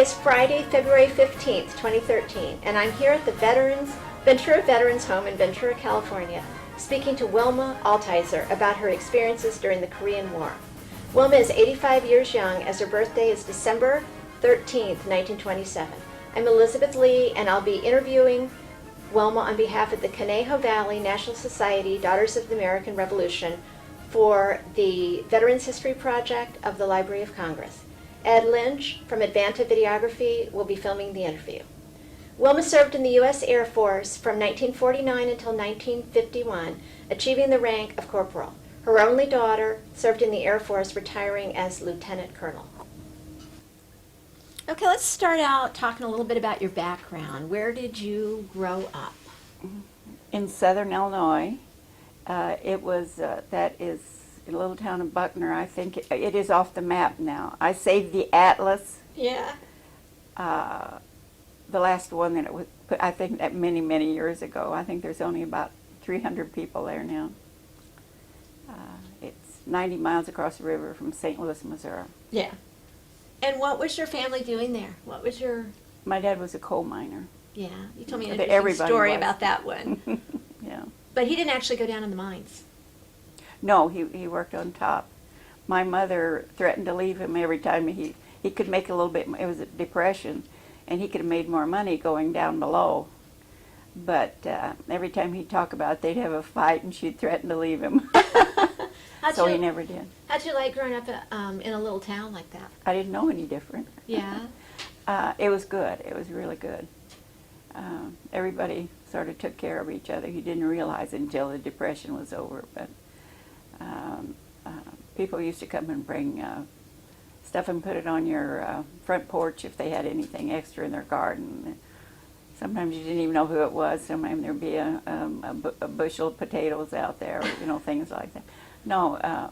is Friday, February 15th, 2013, and I'm here at the Ventura Veterans Home in Ventura, California, speaking to Wilma Altizer about her experiences during the Korean War. Wilma is 85 years young, as her birthday is December 13th, 1927. I'm Elizabeth Lee, and I'll be interviewing Wilma on behalf of the Conejo Valley National Society Daughters of the American Revolution for the Veterans History Project of the Library of Congress. Ed Lynch from Advanta Videography will be filming the interview. Wilma served in the U.S. Air Force from 1949 until 1951, achieving the rank of corporal. Her only daughter served in the Air Force, retiring as lieutenant colonel. Okay, let's start out talking a little bit about your background. Where did you grow up? In southern Illinois. That is a little town of Buckner. I think it is off the map now. I saved the atlas. Yeah. The last one that it was put, I think that many years ago. I think there's only about 300 people there now. It's 90 miles across the river from St. Louis, Missouri. Yeah. And what was your family doing there? What was your... My dad was a coal miner. Yeah, you told me an interesting story was. About that one. Yeah. But he didn't actually go down in the mines. No, he worked on top. My mother threatened to leave him every time he could make a little bit. It was a depression, and he could have made more money going down below. But every time he'd talk about it, they'd have a fight, and she'd threaten to leave him. So he never did. How'd you like growing up in a little town like that? I didn't know any different. Yeah. It was good. It was really good. Everybody sort of took care of each other. You didn't realize it until the depression was over. But people used to come and bring stuff and put it on your front porch if they had anything extra in their garden. Sometimes you didn't even know who it was. Sometimes there'd be a bushel of potatoes out there, things like that. No,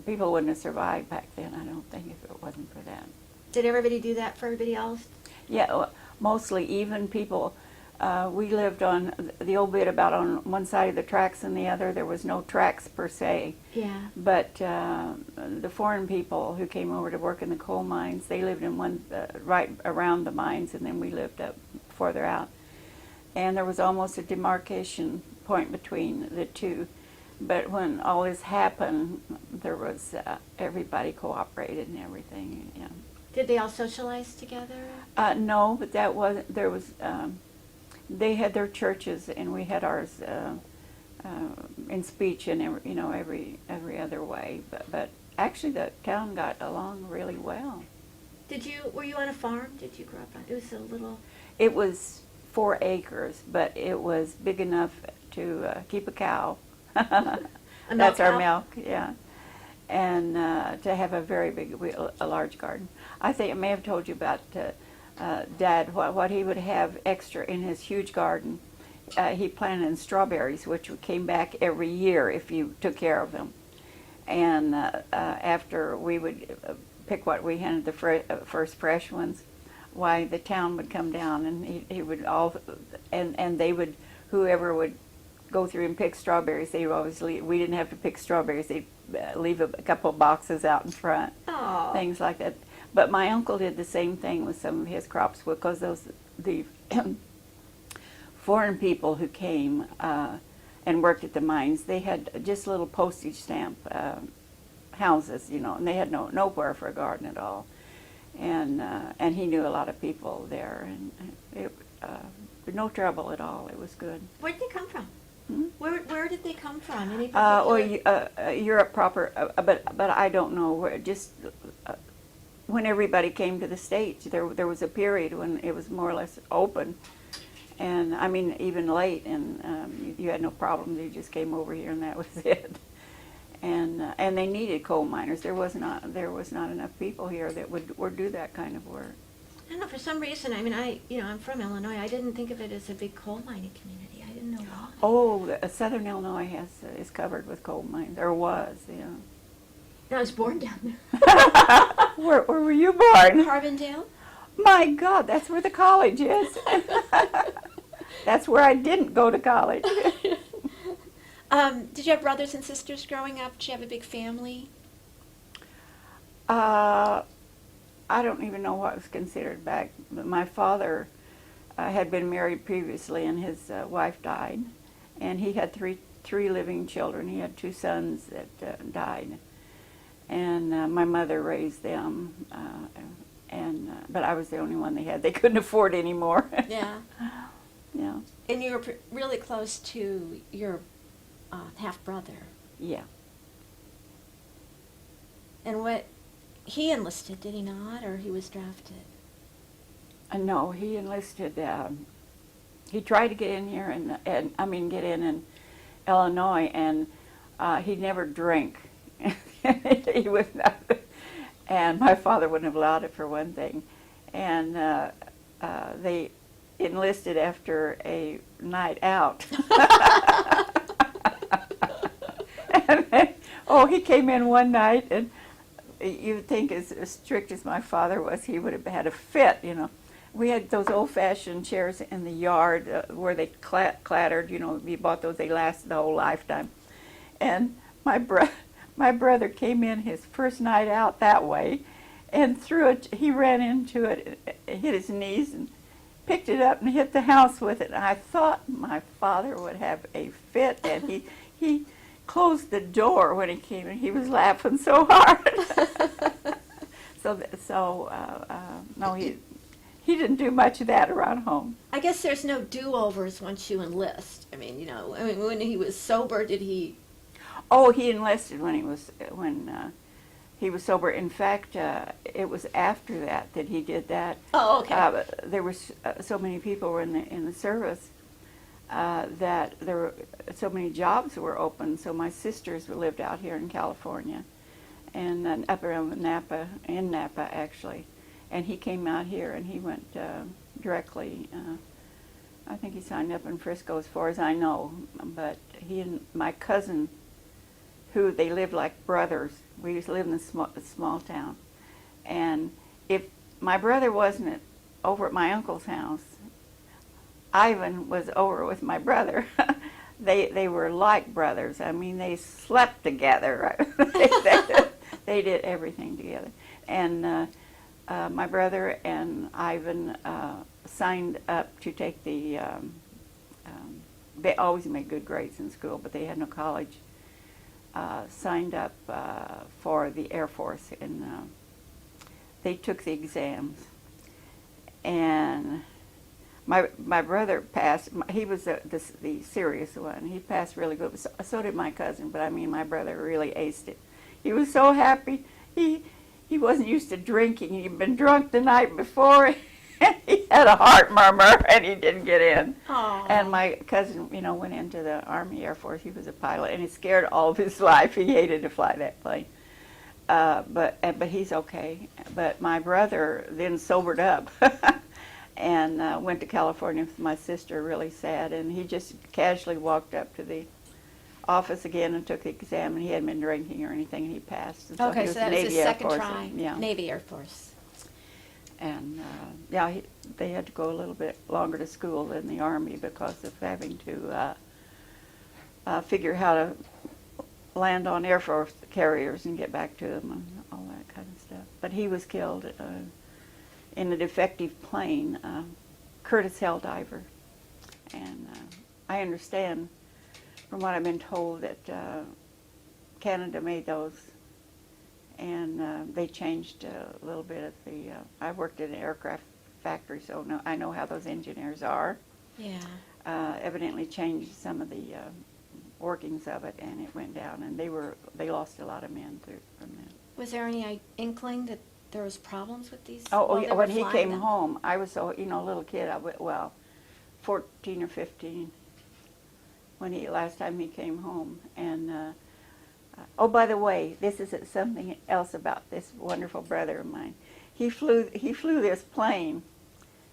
people wouldn't have survived back then, I don't think, if it wasn't for that. Did everybody do that for everybody else? Yeah, mostly even people. We lived on the old bit about on one side of the tracks and the other. There was no tracks per se. Yeah. But the foreign people who came over to work in the coal mines, they lived in one right around the mines, and then we lived up further out. And there was almost a demarcation point between the two. But when all this happened, there was everybody cooperated and everything. Yeah. Did they all socialize together? No, but that wasn't. There was. They had their churches, and we had ours in speech and every other way. But actually, the town got along really well. Were you on a farm? Did you grow up on? It was a little. It was 4 acres, but it was big enough to keep a cow. That's our milk, yeah. And to have a very big, a large garden. I think I may have told you about Dad, what he would have extra in his huge garden. He planted strawberries, which came back every year if you took care of them. And after we would pick what we had, the first fresh ones, why the town would come down, and he would and they would, whoever would go through and pick strawberries, they would always leave. We didn't have to pick strawberries. They'd leave a couple of boxes out in front. Aww. Things like that. But my uncle did the same thing with some of his crops, because the foreign people who came and worked at the mines, they had just little postage stamp houses, and they had nowhere for a garden at all. And he knew a lot of people there, and it no trouble at all. It was good. Where did they come from? Hmm? Where did they come from? Any particular? Europe proper, but I don't know where. Just when everybody came to the States, there was a period when it was more or less open, and I mean even late, and you had no problem. You just came over here, and that was it. And they needed coal miners. There was not enough people here that would do that kind of work. I don't know, for some reason, I mean, I'm from Illinois. I didn't think of it as a big coal mining community. I didn't know why. Oh, southern Illinois is covered with coal mines, or was, yeah. I was born down there. Where were you born? Carbondale. My God, that's where the college is. That's where I didn't go to college. Did you have brothers and sisters growing up? Did you have a big family? I don't even know what was considered back. But my father had been married previously, and his wife died, and he had three living children. He had 2 sons that died, and my mother raised them. But I was the only one they had. They couldn't afford any more. Yeah. Yeah. And you were really close to your half-brother. Yeah. And what, he enlisted, did he not, or he was drafted? No, he enlisted. He tried to get in here, and get in Illinois, and he never drank. He was not, and my father wouldn't have allowed it for one thing. And they enlisted after a night out. And he came in one night, and you'd think as strict as my father was, he would have had a fit, you know. We had those old-fashioned chairs in the yard where they clattered, you know. We bought those; they lasted the whole lifetime. And my brother came in his first night out that way, and threw it. He ran into it, hit his knees, and picked it up and hit the house with it. And I thought my father would have a fit, and he closed the door when he came in. He was laughing so hard. No, he didn't do much of that around home. I guess there's no do-overs once you enlist. I mean, when he was sober, did he? Oh, he enlisted when he was sober. In fact, it was after that he did that. Oh, okay. There were so many people were in the service that there were so many jobs were open. So my sisters lived out here in California, and up around Napa, in Napa actually. And he came out here, and he went directly. I think he signed up in Frisco, as far as I know. But he and my cousin, who they lived like brothers. We used to live in a small town. And if my brother wasn't over at my uncle's house, Ivan was over with my brother. They were like brothers. I mean, they slept together. They did everything together. And my brother and Ivan signed up to take the, they always made good grades in school, but they had no college. Signed up for the Air Force, and they took the exams. And my brother passed. He was the serious one. He passed really good. So did my cousin, but I mean, my brother really aced it. He was so happy. He wasn't used to drinking. He'd been drunk the night before. He had a heart murmur, and he didn't get in. Aww. And my cousin, went into the Army Air Force. He was a pilot, and he scared all of his life. He hated to fly that plane. But he's okay. But my brother then sobered up and went to California with my sister, really sad. And he just casually walked up to the office again and took the exam, and he hadn't been drinking or anything, and he passed. And Okay, he so that was his Navy Air second Force, try. yeah. Navy Air Force. And they had to go a little bit longer to school than the Army because of having to figure how to land on Air Force carriers and get back to them and all that kind of stuff. But he was killed in a defective plane, Curtis Helldiver. And I understand from what I've been told that Canada made those, and they changed a little bit at the, I worked in an aircraft factory, so I know how those engineers are. Yeah. Evidently changed some of the workings of it, and it went down, and they lost a lot of men from that. Was there any inkling that there was problems with these? When he came home, I was a little kid. 14 or 15 when last time he came home. And oh, by the way, this is something else about this wonderful brother of mine. He flew this plane,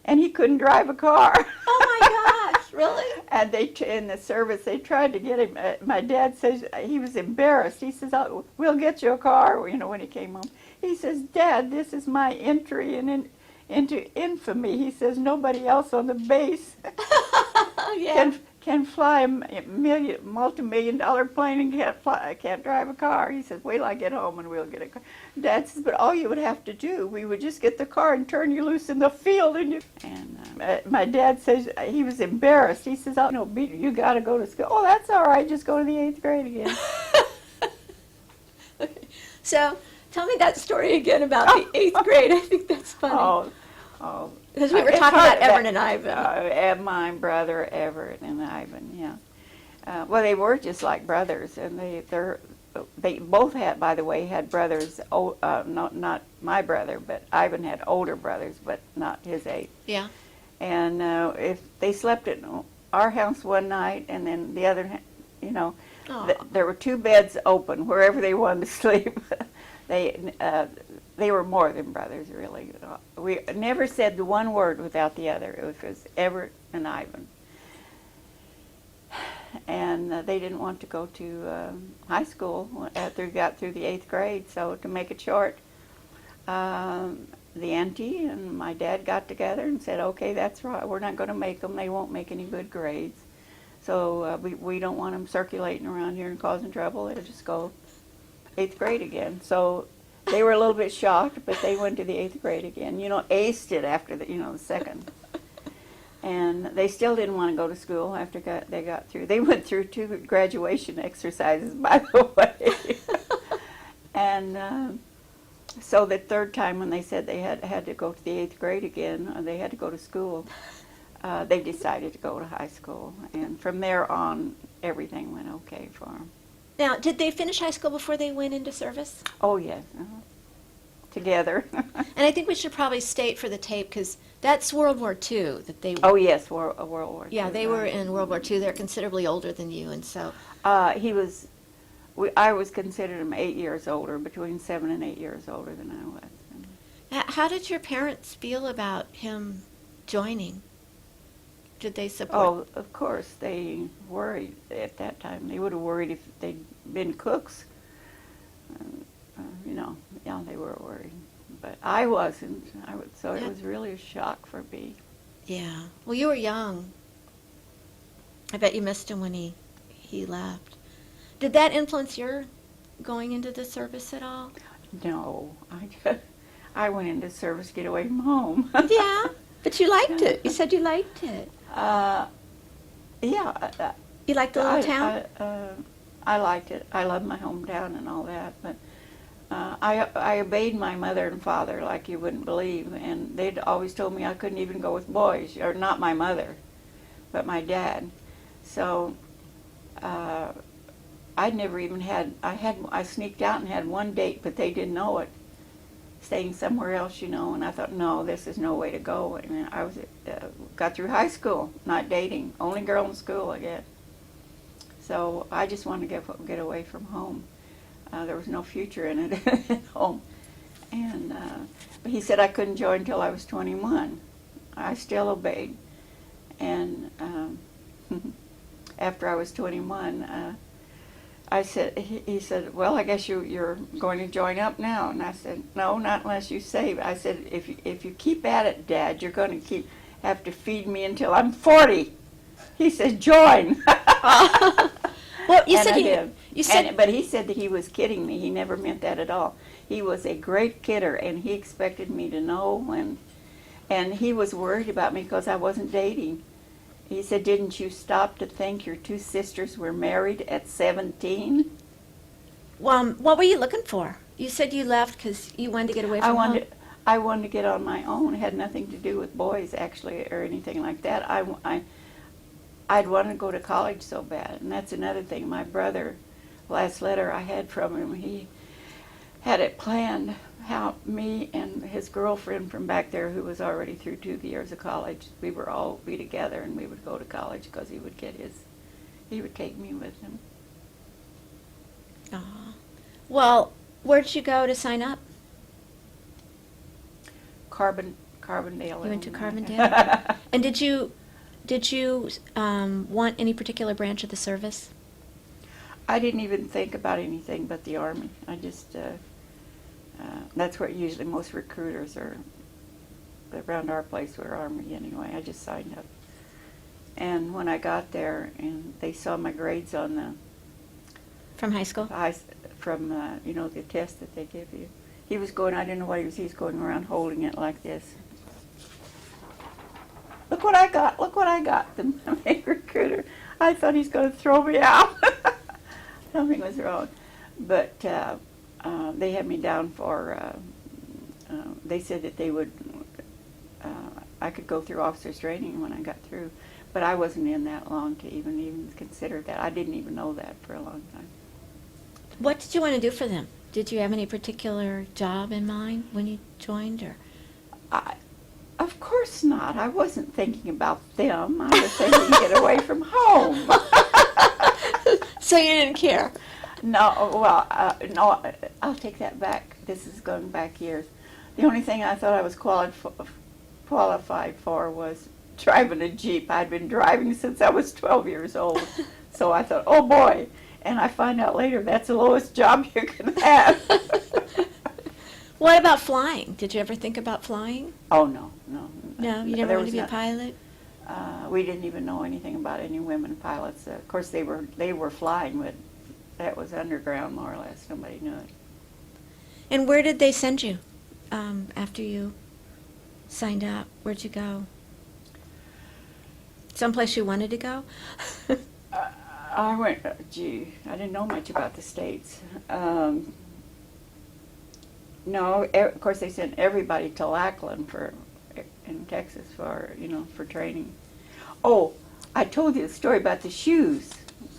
and he couldn't drive a car. Oh my gosh, really? And in the service, they tried to get him. My dad says he was embarrassed. He says, "Oh, we'll get you a car," when he came home. He says, "Dad, this is my entry into infamy." He says, "Nobody else on the base Yeah. can fly a multi-million-dollar plane and can't drive a car. He says, wait till I get home and we'll get a car. Dad says, but all you would have to do, we would just get the car and turn you loose in the field. And my dad says he was embarrassed. He says, oh, no, Peter, you got to go to school. Oh, that's all right. Just go to the 8th grade again. Okay. So tell me that story again about the 8th grade. I think that's funny. Oh. Because we were talking about Everett and Ivan. And my brother Everett and Ivan, yeah. Well, they were just like brothers, and they both had, by the way, had brothers. Not my brother, but Ivan had older brothers, but not his age. Yeah. And if they slept at our house one night, and then the other, there were 2 beds open wherever they wanted to sleep. They were more than brothers, really. We never said the one word without the other. It was Everett and Ivan. And they didn't want to go to high school after they got through the 8th grade. So to make it short, the auntie and my dad got together and said, okay, that's right. We're not going to make them. They won't make any good grades. So we don't want them circulating around here and causing trouble. They'll just go 8th grade again. So they were a little bit shocked, but they went to the 8th grade again. Aced it after the 2nd. And they still didn't want to go to school after they got through. They went through 2 graduation exercises, by the way. And so the 3rd time when they said they had to go to the 8th grade again, they had to go to school, they decided to go to high school. And from there on, everything went okay for them. Now, did they finish high school before they went into service? Oh, yes. Together. And I think we should probably state for the tape, because that's World War II that they were. Oh, yes, World War II. Yeah, they were in World War II. They're considerably older than you, and so. I was considered him 8 years older, between 7 and 8 years older than I was. How did your parents feel about him joining? Did they support? Oh, of course, they worried at that time. They would have worried if they'd been cooks. Yeah, they were worried. But I wasn't. So it was really a shock for me. Yeah. Well, you were young. I bet you missed him when he left. Did that influence your going into the service at all? No, I went into service to get away from home. Yeah, but you liked it. You said you liked it. Yeah. You liked the little town? I liked it. I loved my hometown and all that, but I obeyed my mother and father like you wouldn't believe, and they'd always told me I couldn't even go with boys, or not my mother, but my dad. So I'd never even I sneaked out and had one date, but they didn't know it, staying somewhere else, and I thought, no, this is no way to go. And I got through high school, not dating, only girl in school, I guess. So I just wanted to get away from home. There was no future in it at home. And but he said I couldn't join until I was 21. I still obeyed. And after I was 21, he said, well, I guess you're going to join up now. And I said, no, not unless you save. I said, if you keep at it, Dad, you're going to have to feed me until I'm 40. He said, join. Well, you and said I did. But he said that he was kidding me. He never meant that at all. He was a great kidder, and he expected me to know, and he was worried about me because I wasn't dating. He said, didn't you stop to think your 2 sisters were married at 17? Well, what were you looking for? You said you left because you wanted to get away from home. I wanted to get on my own. It had nothing to do with boys, actually, or anything like that. I'd want to go to college so bad. And that's another thing. My brother, last letter I had from him, he had it planned how me and his girlfriend from back there, who was already through 2 years of college, we would all be together and we would go to college because he would take me with him. Well, where'd you go to sign up? Carbondale. You went to Carbondale? And did you want any particular branch of the service? I didn't even think about anything but the Army. I just, that's where usually most recruiters are around our place were Army anyway. I just signed up. And when I got there, and they saw my grades on the From high school? from you know, the test that they give you, he was going. I didn't know what he was. He's going around holding it like this. Look what I got! Look what I got! The main recruiter. I thought he's going to throw me out. Something was wrong, but they had me down for. They said that they would. I could go through officers training when I got through, but I wasn't in that long to even consider that. I didn't even know that for a long time. What did you want to do for them? Did you have any particular job in mind when you joined, or? Of course not. I wasn't thinking about them. I was thinking get away from home. So you didn't care? No, well, no, I'll take that back. This is going back years. The only thing I thought I was qualified for was driving a Jeep. I'd been driving since I was 12 years old. So I thought, oh boy. And I find out later that's the lowest job you can have. What about flying? Did you ever think about flying? Oh, no, no. No, you never There wanted was to be a not- pilot? We didn't even know anything about any women pilots. Of course, they were flying, but that was underground, more or less. Nobody knew it. And where did they send you after you signed up? Where'd you go? Someplace you wanted to go? I went, gee, I didn't know much about the States. No, of course they sent everybody to Lackland in Texas for, you know, for training. Oh, I told you the story about the shoes.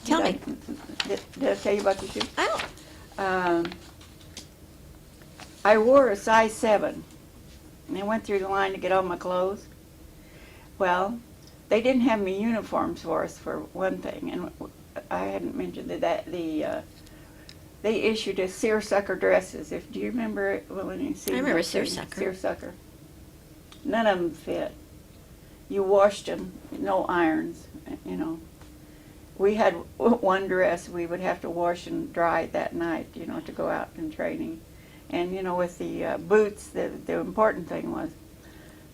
Tell me. Did I tell you about the shoes? Oh. I wore a size 7, and I went through the line to get all my clothes. Well, they didn't have any uniforms for us, for one thing, and I hadn't mentioned that they issued us seersucker dresses. Do you remember it when you see? I remember seersucker. Seersucker. None of them fit. You washed them, no irons, you know. We had one dress we would have to wash and dry that night, you know, to go out in training. And, you know, with the boots, the important thing was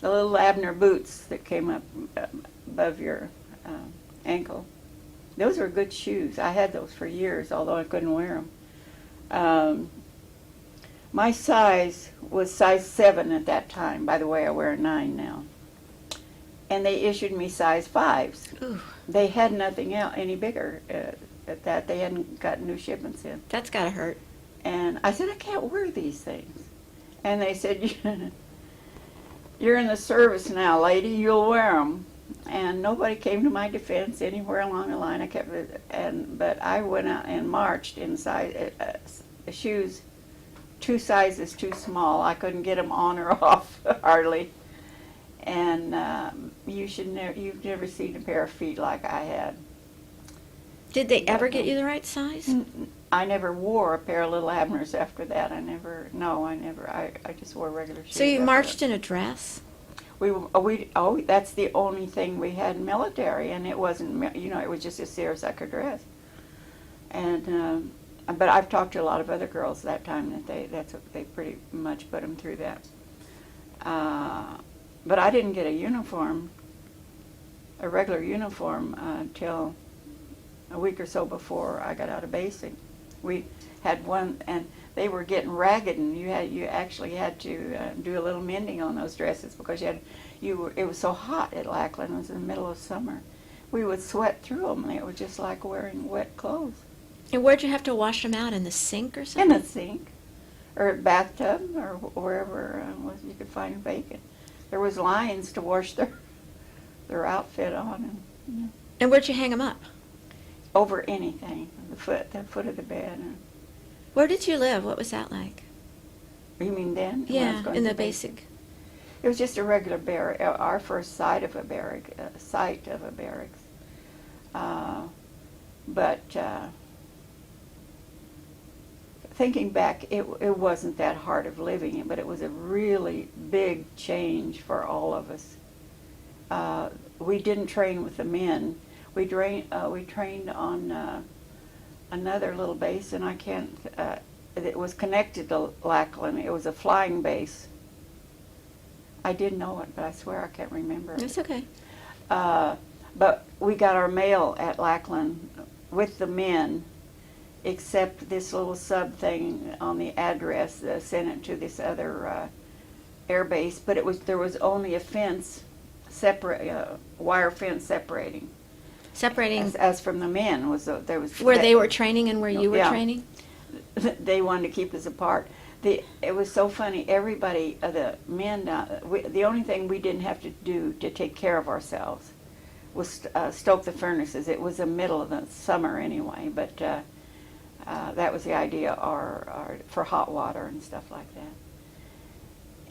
the little Abner boots that came up above your ankle. Those were good shoes. I had those for years, although I couldn't wear them. My size was size 7 at that time. By the way, I wear a 9 now. And they issued me size 5s. Ooh, They had nothing else any bigger at that. They hadn't got new shipments in. that's gotta hurt. And I said, I can't wear these things. And they said, you're in the service now, lady. You'll wear them. And nobody came to my defense anywhere along the line. But I went out and marched in shoes 2 sizes too small. I couldn't get them on or off hardly. And you've never seen a pair of feet like I had. Did they ever get you the right size? I never wore a pair of little Abners after that. I just wore regular shoes. So you after marched that. in a dress? That's the only thing we had military, and it wasn't, you know, it was just a seersucker dress. And but I've talked to a lot of other girls that time that they pretty much put them through that. But I didn't get a regular uniform until a week or so before I got out of basic. We had one, and they were getting ragged, and you actually had to do a little mending on those dresses because it was so hot at Lackland. It was in the middle of summer. We would sweat through them, and it was just like wearing wet clothes. And where'd you have to wash them out, in the sink or something? In the sink, or a bathtub, or wherever you could find vacant. There was lines to wash their outfit on, and And where'd you hang them up? over anything, the foot of the bed. And, Where did you live? What was that like? you mean then? when I was Yeah, going in to the basic. It was just a regular barrack, our first site of a barrack. But thinking back, it wasn't that hard of living, but it was a really big change for all of us. We didn't train with the men. We trained on another little base, and I can't. It was connected to Lackland. It was a flying base. I did know it, but I swear I can't remember it. That's okay. But we got our mail at Lackland with the men, except this little sub thing on the address that sent it to this other air base. But there was only a fence, wire fence separating. Separating As from the men there was where they were training and where you were Yeah. training? They wanted to keep us apart. It was so funny. Everybody, the men, the only thing we didn't have to do to take care of ourselves was stoke the furnaces. It was the middle of the summer anyway, but that was the idea, or for hot water and stuff like that.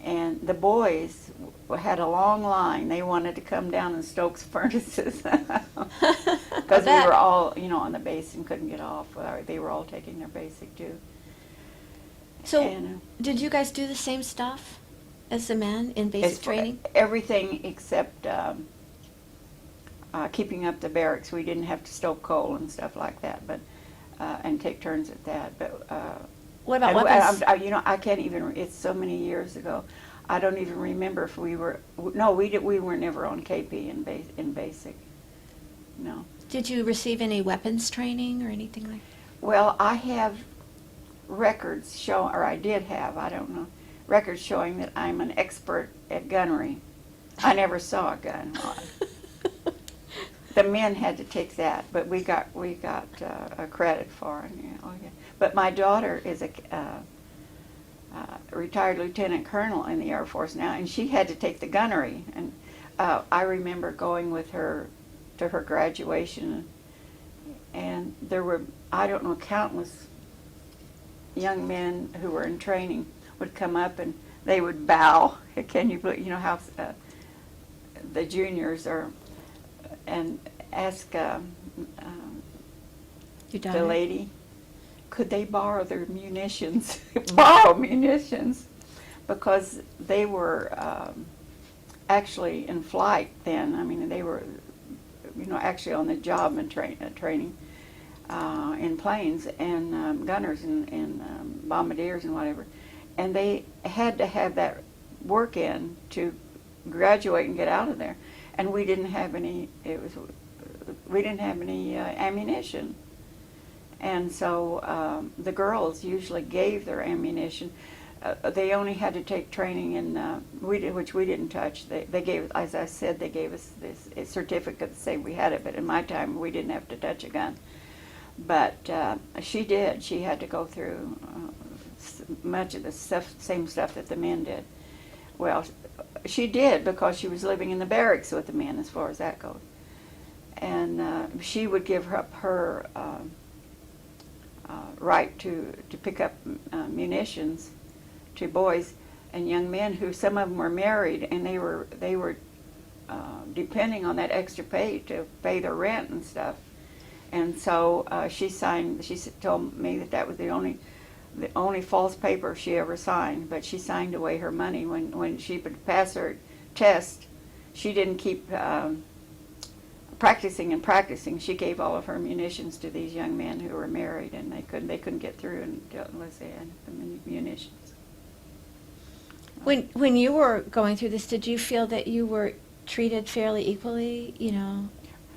And the boys had a long line. They wanted to come down and stoke furnaces because we were all, on the base and couldn't get off. They were all taking their basic too. So, And, did you guys do the same stuff as the men in basic training? Everything except keeping up the barracks. We didn't have to stoke coal and stuff like that, but and take turns at that. But What about and weapons? I can't even. It's so many years ago. I don't even remember if we were. No, we were never on KP in basic. No. Did you receive any weapons training or anything like that? Well, I have records show, or I did have. I don't know, records showing that I'm an expert at gunnery. I never saw a gun. The men had to take that, but we got a credit for it. Yeah, oh yeah. But my daughter is a retired lieutenant colonel in the Air Force now, and she had to take the gunnery. And I remember going with her to her graduation, and there were, I don't know, countless young men who were in training would come up and they would bow. Can you believe, how the juniors are, and ask Your the daughter? lady, could they borrow their munitions? Borrow munitions, because they were actually in flight then. I mean, they were, actually on the job and training in planes and gunners and bombardiers and whatever. And they had to have that work in to graduate and get out of there. And we didn't have any. We didn't have any ammunition. And so the girls usually gave their ammunition. They only had to take training in, which we didn't touch. They gave, as I said, they gave us this certificate to say we had it, but in my time we didn't have to touch a gun. But she did. She had to go through much of the same stuff that the men did. Well, she did because she was living in the barracks with the men as far as that goes. And she would give up her right to pick up munitions to boys and young men who, some of them were married, and they were depending on that extra pay to pay their rent and stuff. And so she told me that was the only false paper she ever signed, but she signed away her money when she would pass her test. She didn't keep practicing and practicing. She gave all of her munitions to these young men who were married, and they couldn't get through unless they had the munitions. When you were going through this, did you feel that you were treated fairly equally,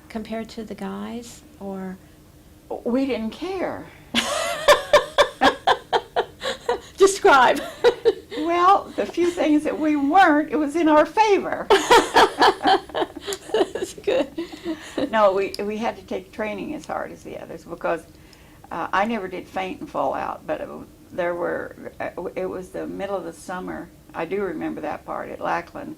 compared to the guys, or? We didn't care. Describe. Well, the few things that we weren't, it was in our favor. That's good. No, we had to take training as hard as the others because I never did faint and fall out, but it was the middle of the summer. I do remember that part at Lackland,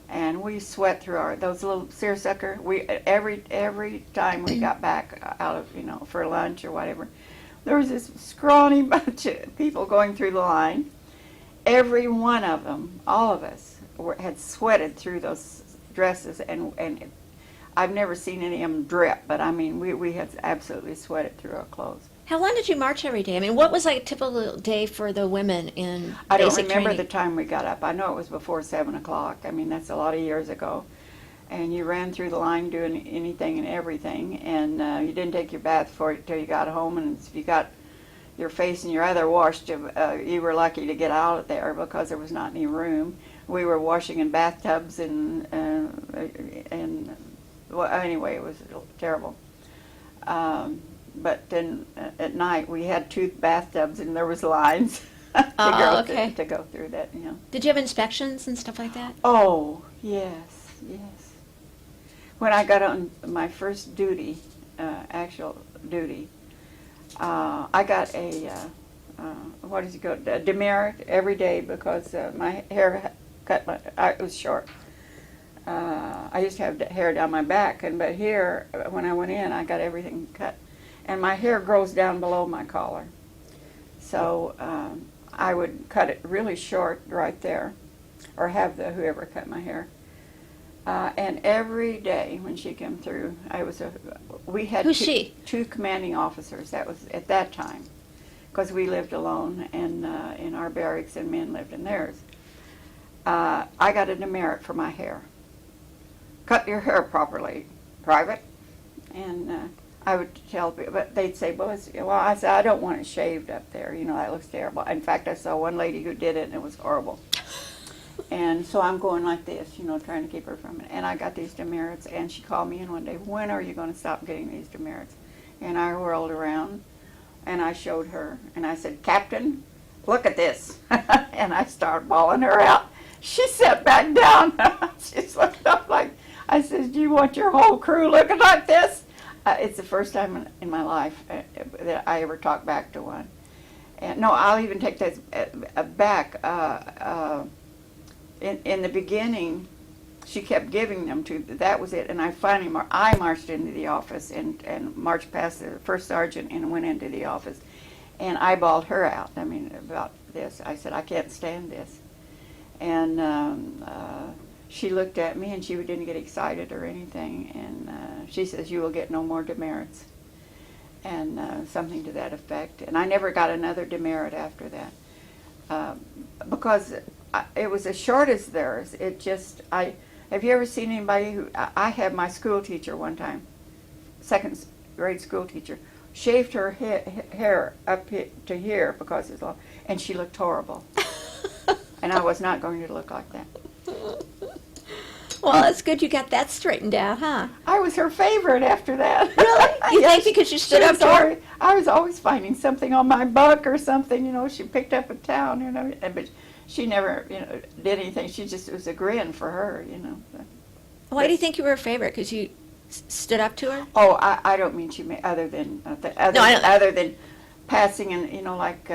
and we sweat through those little seersucker. Every time we got back out of for lunch or whatever, there was this scrawny bunch of people going through the line. Every one of them, all of us, had sweated through those dresses, and I've never seen any of them drip, but I mean, we had absolutely sweated through our clothes. How long did you march every day? I mean, what was like a typical day for the women in I don't basic remember training? the time we got up. I know it was before 7 o'clock. I mean, that's a lot of years ago. And you ran through the line doing anything and everything, and you didn't take your bath until you got home, and if you got your face and your other washed, you were lucky to get out of there because there was not any room. We were washing in bathtubs and well, anyway, it was terrible. But then at night we had 2 bathtubs and there was lines to go through that. You know. Did you have inspections and stuff like that? Oh yes, yes. When I got on my first duty, actual duty, I got a a demerit every day because my hair it was short. I used to have hair down my back, but here, when I went in, I got everything cut. And my hair grows down below my collar. So I would cut it really short right there, or have whoever cut my hair. And every day when she came through, we had Who's she? 2 commanding officers. That was at that time, because we lived alone and in our barracks, and men lived in theirs. I got a demerit for my hair. Cut your hair properly, Private. And I would tell people, but they'd say, well, I said, I don't want it shaved up there. You know, that looks terrible. In fact, I saw one lady who did it, and it was horrible. And so I'm going like this, you know, trying to keep her from it. And I got these demerits, and she called me in one day, when are you going to stop getting these demerits? And I whirled around, and I showed her, and I said, Captain, look at this. And I started bawling her out. She sat back down. She's looked up like, I said, do you want your whole crew looking like this? It's the first time in my life that I ever talked back to one. And no, I'll even take this back. In the beginning, she kept giving them to, that was it. And I finally, I marched into the office and marched past the first sergeant and went into the office. And I bawled her out, I mean, about this. I said, I can't stand this. And she looked at me, and she didn't get excited or anything, and she says, you will get no more demerits, and something to that effect. And I never got another demerit after that, because it was as short as theirs. It just, have you ever seen anybody who, I had my school teacher one time, 2nd grade school teacher, shaved her hair up to here because it's long, and she looked horrible. And I was not going to look like that. Well, it's good you got that straightened out, huh? I was her favorite after that. Really? You think because you stood up to her? I was always finding something on my buck or something, you know, she picked up a towel, you know, but she never, you know, did anything. She just, it was a grin for her, you know. Why do you think you were her favorite? Because you stood up to her? Oh, I don't mean she made, other than passing and, you know, like,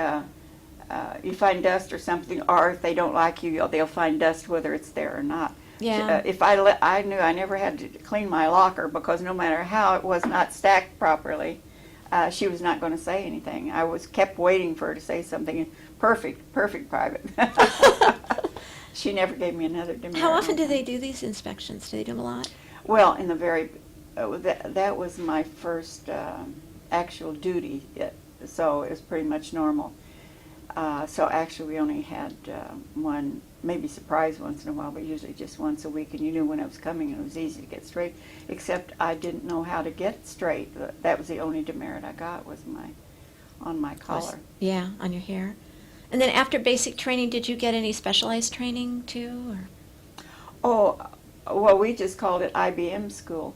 you find dust or something, or if they don't like you, they'll find dust whether it's there or not. Yeah. If I knew I never had to clean my locker, because no matter how it was not stacked properly, she was not going to say anything. I kept waiting for her to say something. Perfect, Private. She never gave me another demerit. How often do they do these inspections? Do they do them a lot? Well, in the very, that was my first actual duty, so it was pretty much normal. So actually we only had one, maybe surprise once in a while, but usually just once a week, and you knew when it was coming, and it was easy to get straight, except I didn't know how to get straight. That was the only demerit I got, was on my collar. Yeah, on your hair. And then after basic training, did you get any specialized training too? Or? Oh, well, we just called it IBM school.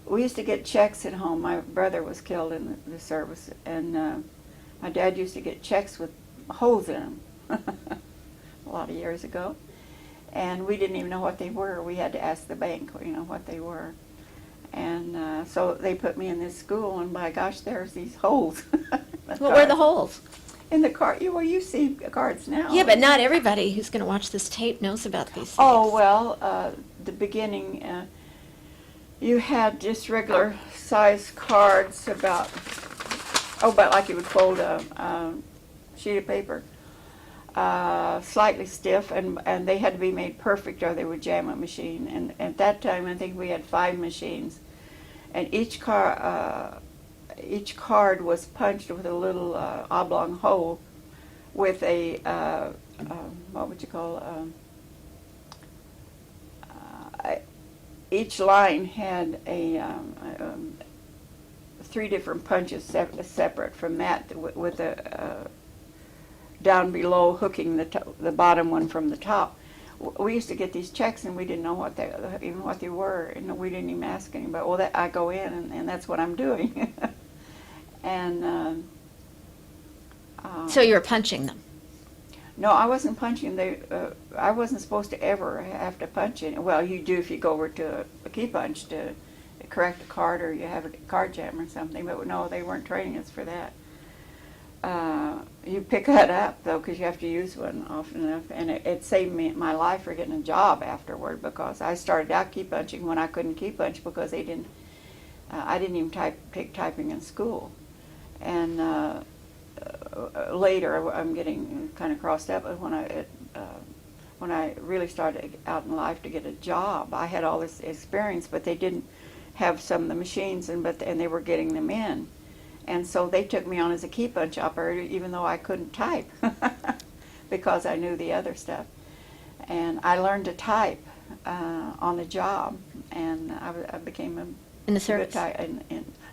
We used to get checks at home. My brother was killed in the service, and my dad used to get checks with holes in them a lot of years ago, and we didn't even know what they were. We had to ask the bank, you know, what they were. And so they put me in this school, and by gosh, there's these holes. What were the holes? In the card. Well, you see cards now. Yeah, but not everybody who's going to watch this tape knows about these things. Oh, well, the beginning, you had just regular size cards about, but like you would fold a sheet of paper, slightly stiff, and they had to be made perfect or they would jam a machine. And at that time, I think we had 5 machines, and each card was punched with a little oblong hole with a, what would you call, each line had a 3 different punches separate from that, with a down below hooking the bottom one from the top. we used to get these checks and we didn't know even what they were, and we didn't even ask anybody. Well, I go in and that's what I'm doing. And So you were punching them. no, I wasn't punching. I wasn't supposed to ever have to punch it. Well, you do if you go over to a key punch to correct a card or you have a card jam or something. But no, they weren't training us for that. You pick that up though, because you have to use one often enough, and it saved me my life for getting a job afterward, because I started out key punching when I couldn't key punch because they didn't. I didn't even take typing in school, and later I'm getting kind of crossed up. But when I really started out in life to get a job, I had all this experience, but they didn't have some of the machines, and they were getting them in. And so they took me on as a key punch operator, even though I couldn't type, because I knew the other stuff. And I learned to type on the job, and I became a In the service?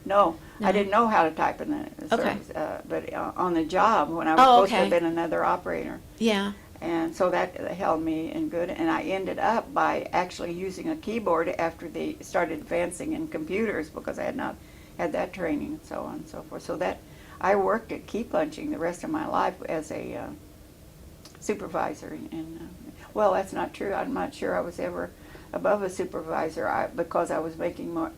No, No. I didn't know how to type in the Okay. service, but on the job when I was Oh, supposed to okay. have been another operator. Yeah. And so that held me in good, and I ended up by actually using a keyboard after they started advancing in computers, because I had not had that training and so on and so forth. So that I worked at key punching the rest of my life as a supervisor. And well, that's not true. I'm not sure I was ever above a supervisor because I was making more.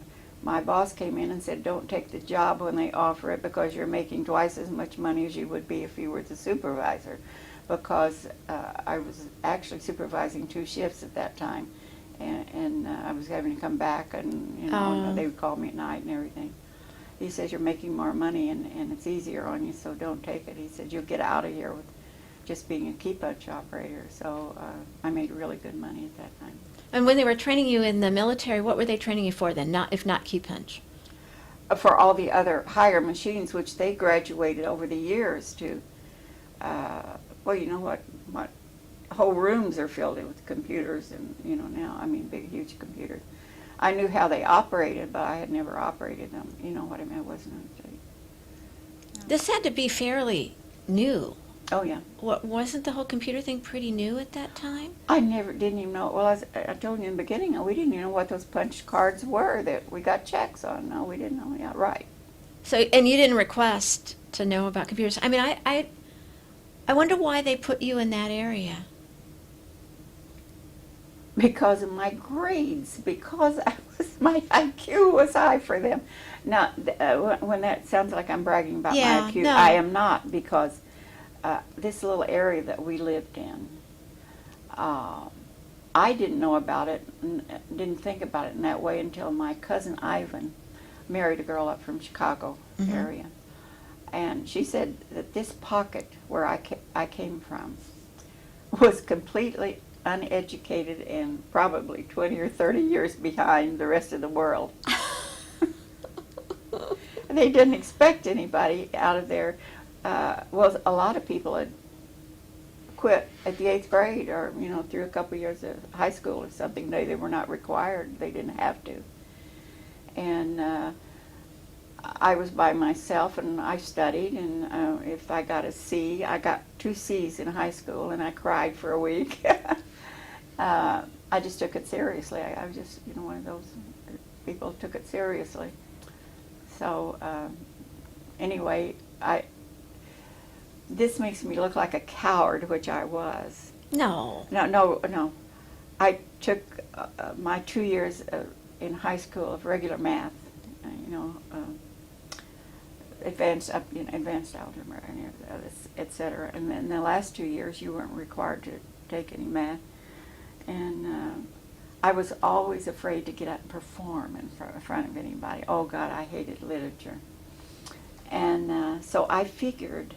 My boss came in and said, "Don't take the job when they offer it, because you're making twice as much money as you would be if you were the supervisor." Because I was actually supervising 2 shifts at that time, and I was having to come back, and they would call me at night and everything. He says, "You're making more money, and it's easier on you, so don't take it." He said, "You'll get out of here with just being a key punch operator." So I made really good money at that time. And when they were training you in the military, what were they training you for then, if not key punch? For all the other higher machines, which they graduated over the years to, well, you know what whole rooms are filled with computers, and now, I mean, big, huge computers. I knew how they operated, but I had never operated them. You know what I mean? I wasn't. This had to be fairly new. Oh yeah. Wasn't the whole computer thing pretty new at that time? I didn't even know. Well, I told you in the beginning, we didn't even know what those punch cards were that we got checks on. No, we didn't know. Yeah, right. So, and you didn't request to know about computers. I mean, I wonder why they put you in that area. Because of my grades, because my IQ was high for them. Now, when that sounds like I'm bragging about Yeah, my IQ, no. I am not, because this little area that we lived in, I didn't know about it, didn't think about it in that way until my cousin Ivan married a girl up from Chicago area. And she said that this pocket where I came from was completely uneducated and probably 20 or 30 years behind the rest of the world. They didn't expect anybody out of there. Well, a lot of people had quit at the 8th grade, or through a couple years of high school or something. They were not required. They didn't have to. And I was by myself, and I studied, and if I got a C, I got 2 C's in high school, and I cried for a week. I just took it seriously. I was just, one of those people who took it seriously. So anyway, this makes me look like a coward, which I was. No. No. I took my 2 years in high school of regular math, advanced algebra, etc. And then the last 2 years, you weren't required to take any math. And I was always afraid to get up and perform in front of anybody. Oh God, I hated literature. And so I figured,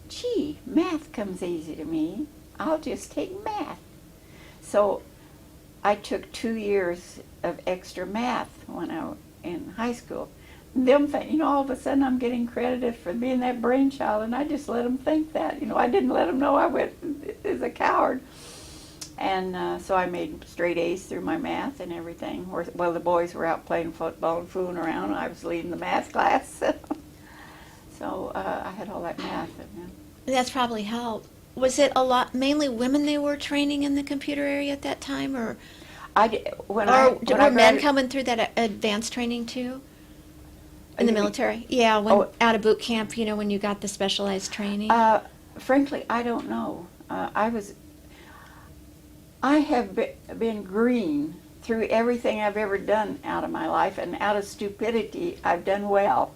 gee, math comes easy to me. I'll just take math. So I took 2 years of extra math when I was in high school. Them think, all of a sudden I'm getting credited for being that brainchild, and I just let them think that. I didn't let them know I went as a coward. And so I made straight A's through my math and everything. Well, the boys were out playing football and fooling around, and I was leading the math class. So I had all that math. That's probably helped Was it a lot, mainly women they were training in the computer area at that time, or When were men coming through that advanced training too? In the military? Yeah, when out of boot camp, when you got the specialized training. Frankly, I don't know. I have been green through everything I've ever done out of my life, and out of stupidity, I've done well.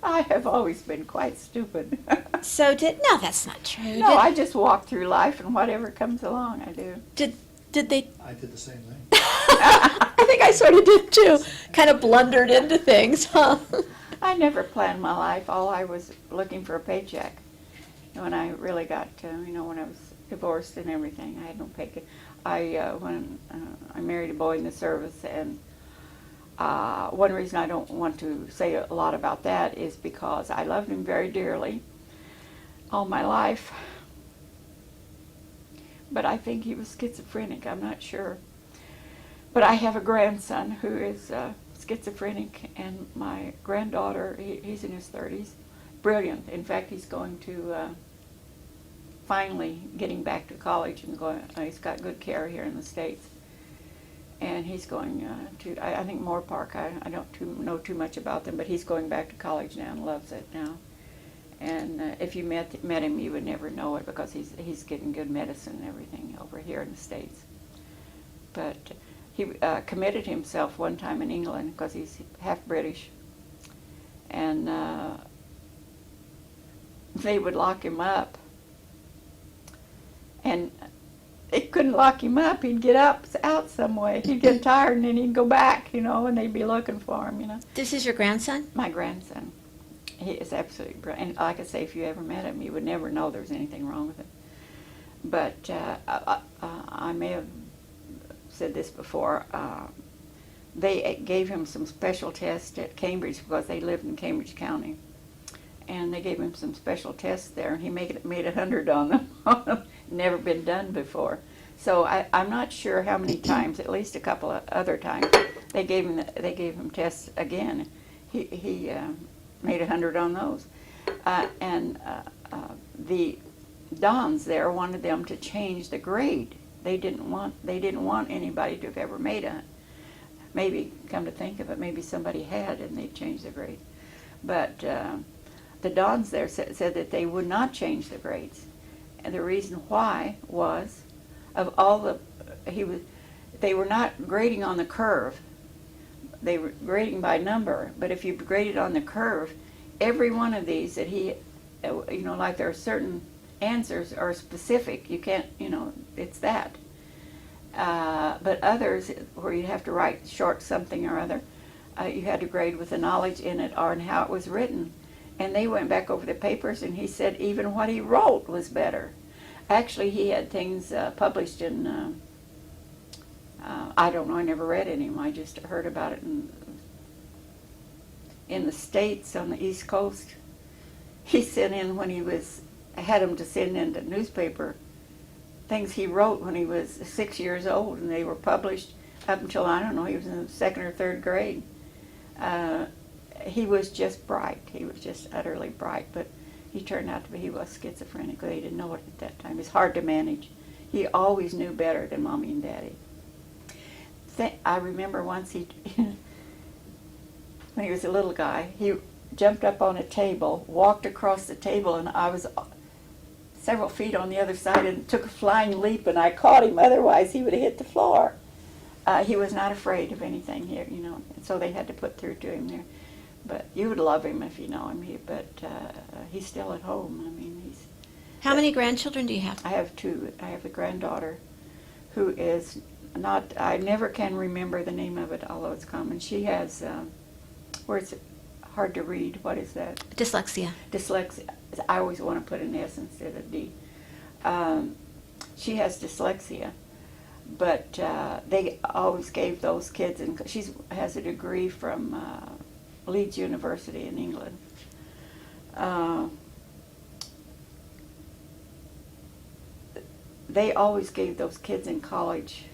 I have always been quite stupid. No, that's not true. No, I just walk through life, and whatever comes along, I do. Did they? I did the same thing. I think I sort of did too. Kind of blundered into things, huh? I never planned my life. All I was looking for a paycheck. When I really got to, when I was divorced and everything, I had no paycheck. When I married a boy in the service, and one reason I don't want to say a lot about that is because I loved him very dearly all my life. But I think he was schizophrenic. I'm not sure. But I have a grandson who is schizophrenic, and my granddaughter, he's in his 30s, brilliant. In fact, he's going to finally getting back to college and going. He's got good care here in the States, and he's going to. I think Moore Park. I don't know too much about them, but he's going back to college now and loves it now. And if you met him, you would never know it because he's getting good medicine and everything over here in the States. But he committed himself one time in England because he's half British, and they would lock him up, and they couldn't lock him up. He'd get out some way. He'd get tired, and then he'd go back, and they'd be looking for him, This is your grandson? My grandson. He is absolutely brilliant. And like I say, if you ever met him, you would never know there was anything wrong with him. But I may have said this before. They gave him some special tests at Cambridge because they lived in Cambridge County. And they gave him some special tests there, and he made 100 on them. Never been done before. So I'm not sure how many times, at least a couple of other times, they gave him tests again. He made 100 on those. And the Dons there wanted them to change the grade. They didn't want anybody to have ever made a. Maybe, come to think of it, maybe somebody had and they changed the grade. But the Dons there said that they would not change the grades. And the reason why was, of all the, they were not grading on the curve. They were grading by number, but if you graded on the curve, every one of these that he, like there are certain answers are specific. You can't, it's that. But others, where you have to write short something or other, you had to grade with the knowledge in it or in how it was written. And they went back over the papers, and he said even what he wrote was better. Actually, he had things published in, I don't know, I never read any of them. I just heard about it in the States on the East Coast. He sent in when he had him to send in the newspaper things he wrote when he was 6 years old, and they were published up until, I don't know, he was in the 2nd or 3rd grade. He was just bright. He was just utterly bright, but he turned out to be, he was schizophrenic. They didn't know it at that time. It's hard to manage. He always knew better than Mommy and Daddy. I remember once when he was a little guy, he jumped up on a table, walked across the table, and I was several feet on the other side and took a flying leap, and I caught him. Otherwise, he would have hit the floor. He was not afraid of anything here, and so they had to put through to him there. But you would love him if you know him. But he's still at home. I mean, he's. How many grandchildren do you have? I have 2. I have a granddaughter who is not. I never can remember the name of it, although it's common. She has where it's hard to read. What is that? Dyslexia. Dyslexia. I always want to put an S instead of D. She has dyslexia, but they always gave those kids, and she has a degree from Leeds University in England. They always gave those kids in college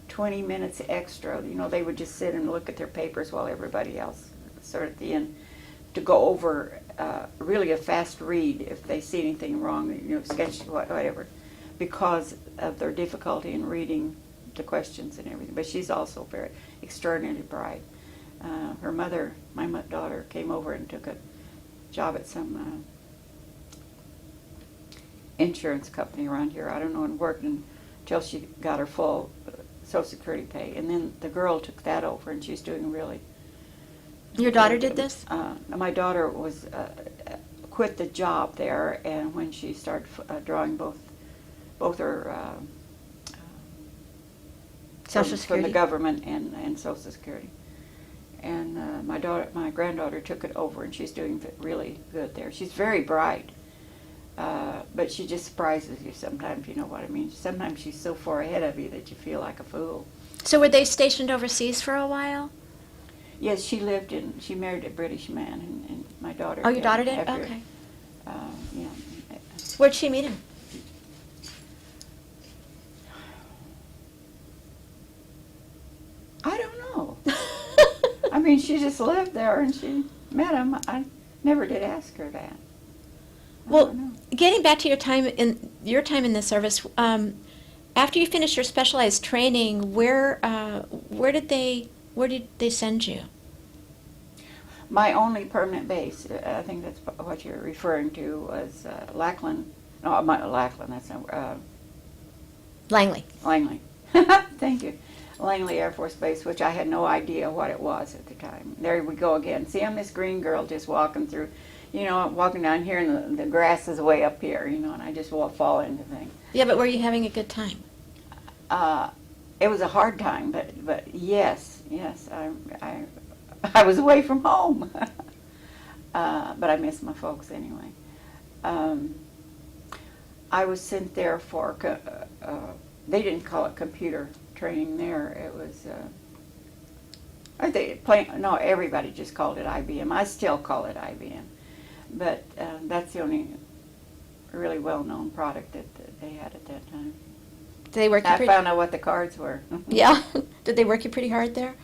20 minutes extra. They would just sit and look at their papers while everybody else, sort of at the end, to go over really a fast read if they see anything wrong, sketch, whatever, because of their difficulty in reading the questions and everything. But she's also very extraordinarily bright. Her mother, my daughter, came over and took a job at some insurance company around here. I don't know, and worked until she got her full Social Security pay. And then the girl took that over, and she's doing really. Your daughter did this? My daughter was quit the job there, and when she started drawing both her Social from Security? the government and Social Security. And my granddaughter took it over, and she's doing really good there. She's very bright, but she just surprises you sometimes. You know what I mean? Sometimes she's so far ahead of you that you feel like a fool. So were they stationed overseas for a while? Yes, she married a British man, and my daughter. Oh, your daughter did? after, Okay. Yeah. Where'd she meet him? I don't know. I mean, she just lived there, and she met him. I never did ask her that. I Well, don't know. getting back to your time in the service, after you finished your specialized training, where did they send you? My only permanent base, I think that's what you're referring to, was Lackland. No, Lackland, that's not, Langley. Langley. Thank you. Langley Air Force Base, which I had no idea what it was at the time. There we go again. See, I'm this green girl just walking through, walking down here, and the grass is way up here, and I just fall into things. Yeah, but were you having a good time? It was a hard time, but yes, I was away from home. But I miss my folks anyway. I was sent there for, they didn't call it computer training there. It was, everybody just called it IBM. I still call it IBM. But that's the only really well-known product that they had at that time. Did they work you I found out what the cards were. Yeah. Did they work you pretty hard there?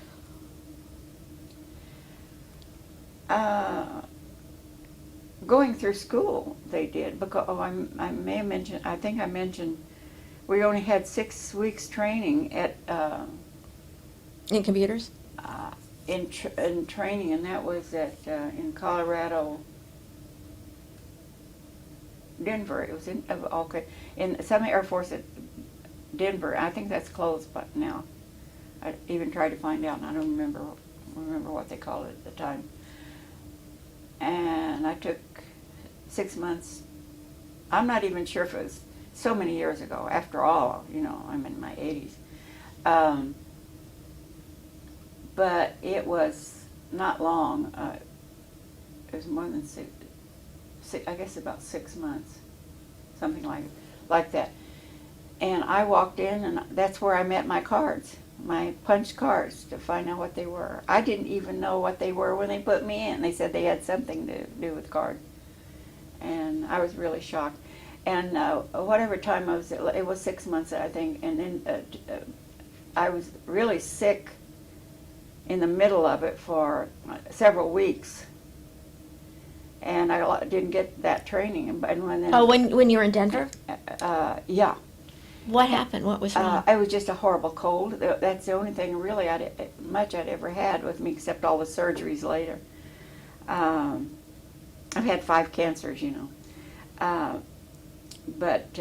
Going through school, they did. Because I think I mentioned, we only had 6 weeks training at In computers? in training, and that was in Colorado, Denver. It was in some Air Force at Denver. I think that's closed but now. I even tried to find out, and I don't remember what they called it at the time. And I took 6 months. I'm not even sure if it was so many years ago. After all, I'm in my 80s. But it was not long. It was more than I guess about 6 months, something like that. And I walked in, and that's where I met my cards, my punch cards, to find out what they were. I didn't even know what they were when they put me in. They said they had something to do with cards. And I was really shocked. And whatever time I was, it was 6 months, I think. And then I was really sick in the middle of it for several weeks. And I didn't get that training. And when you were in Denver? Yeah. What happened? What was wrong? It was just a horrible cold. That's the only thing really I'd ever had with me, except all the surgeries later. I've had 5 cancers, but